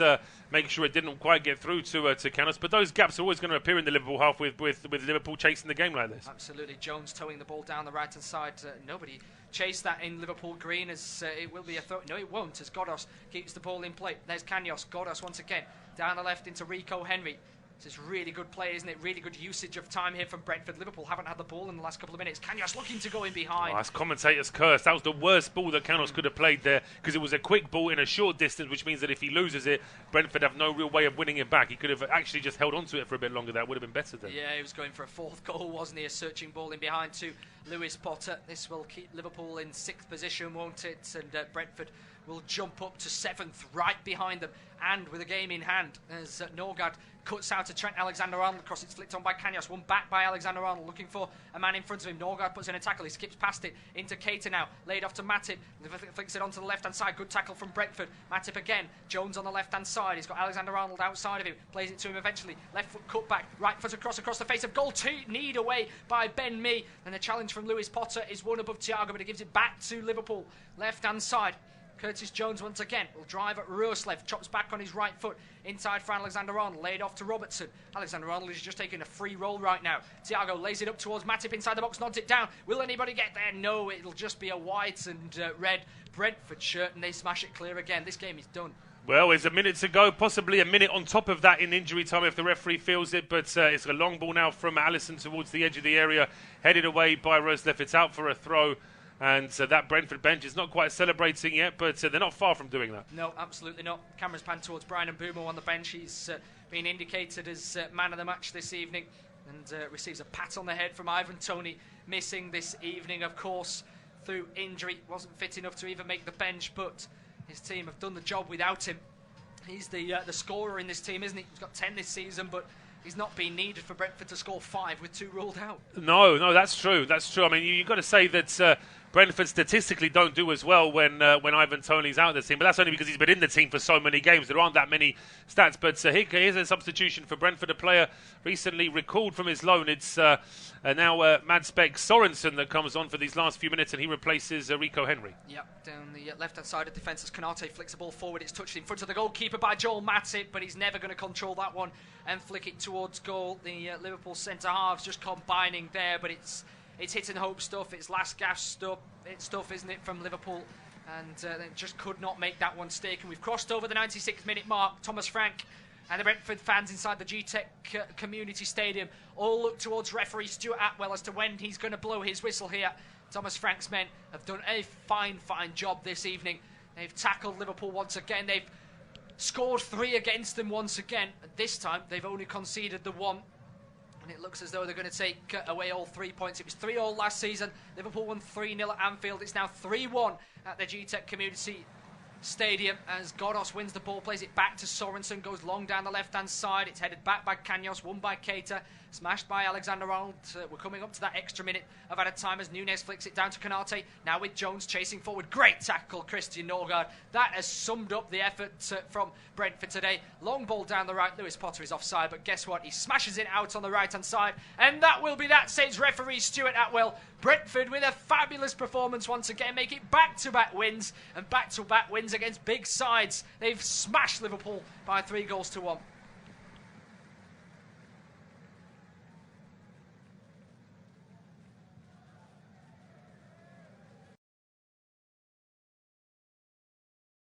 Speaker 1: make sure it didn't quite get through to Canos. But those gaps are always going to appear in the Liverpool half with Liverpool chasing the game like this.
Speaker 2: Absolutely. Jones towing the ball down the right-hand side. Nobody chased that in Liverpool green, as it will be a throw. No, it won't, as Godos keeps the ball in play. There's Canos. Godos once again. Down the left into Rico Henry. This is really good play, isn't it? Really good usage of time here from Brentford. Liverpool haven't had the ball in the last couple of minutes. Kanyos looking to go in behind.
Speaker 1: Oh, that's commentator's curse. That was the worst ball that Kanyos could have played there, because it was a quick ball in a short distance, which means that if he loses it, Brentford have no real way of winning it back. He could have actually just held on to it for a bit longer. That would have been better then.
Speaker 2: Yeah, he was going for a fourth goal, wasn't he? A searching ball in behind to Lewis Potter. This will keep Liverpool in 6th position, won't it? And Brentford will jump up to 7th, right behind them, and with a game in hand as Norgaard cuts out to Trent Alexander-Arnold. Cross, it's flicked on by Kanyos, won back by Alexander-Arnold, looking for a man in front of him. Norgaard puts in a tackle, he skips past it into Keita now, laid off to Matip, flicks it onto the left hand side. Good tackle from Brentford. Matip again, Jones on the left hand side, he's got Alexander-Arnold outside of him, plays it to him eventually, left foot cut back, right foot across the face of goal, kneed away by Ben Mee, and the challenge from Lewis Potter is one above Thiago, but he gives it back to Liverpool, left hand side. Curtis Jones once again will drive at Roslev, chops back on his right foot, inside for Alexander-Arnold, laid off to Robertson. Alexander-Arnold is just taking a free roll right now. Thiago lays it up towards Matip inside the box, nods it down. Will anybody get there? No, it'll just be a white and red Brentford shirt, and they smash it clear again. This game is done.
Speaker 1: Well, there's a minute to go, possibly a minute on top of that in injury time if the referee feels it, but it's a long ball now from Alisson towards the edge of the area, headed away by Roslev. It's out for a throw. And that Brentford bench is not quite celebrating yet, but they're not far from doing that.
Speaker 2: No, absolutely not. Cameras pan towards Bryan Mbeumo on the bench. He's been indicated as man of the match this evening, and receives a pat on the head from Ivan Toney, missing this evening, of course, through injury. Wasn't fit enough to even make the bench, but his team have done the job without him. He's the scorer in this team, isn't he? He's got 10 this season, but he's not been needed for Brentford to score 5 with 2 ruled out.
Speaker 1: No, that's true. That's true. I mean, you've got to say that Brentford statistically don't do as well when Ivan Toney's out of the team, but that's only because he's been in the team for so many games. There aren't that many stats, but here's a substitution for Brentford, a player recently recalled from his loan. It's now Madspek Sorensen that comes on for these last few minutes, and he replaces Rico Henry.
Speaker 2: Yep, down the left-hand side of defence as Konate flicks the ball forward. It's touched in front of the goalkeeper by Joel Matip, but he's never going to control that one and flick it towards goal. The Liverpool centre-halves just combining there, but it's hit and hope stuff. It's last gasp stuff, isn't it, from Liverpool? And they just could not make that one stick. And we've crossed over the 96th minute mark. Thomas Frank and the Brentford fans inside the Gtech Community Stadium all look towards referee Stuart Atwell as to when he's going to blow his whistle here. Thomas Frank's men have done a fine job this evening. They've tackled Liverpool once again. They've scored 3 against them once again. And this time, they've only conceded the 1. And it looks as though they're going to take away all 3 points. It was 3-3 last season. Liverpool won 3-0 at Anfield. It's now 3-1 at the Gtech Community Stadium as Godos wins the ball, plays it back to Sorensen, goes long down the left-hand side. It's headed back by Kanyos, won by Keita, smashed by Alexander-Arnold. We're coming up to that extra minute of added time as Nunez flicks it down to Konate. Now with Jones chasing forward. Great tackle, Christian Norgaard. That has summed up the effort from Brentford today. Long ball down the right. Lewis Potter is offside, but guess what? He smashes it out on the right-hand side. And that will be that, says referee Stuart Atwell. Brentford with a fabulous performance once again, make it back-to-back wins, and back-to-back wins against big sides. They've smashed Liverpool by 3-1.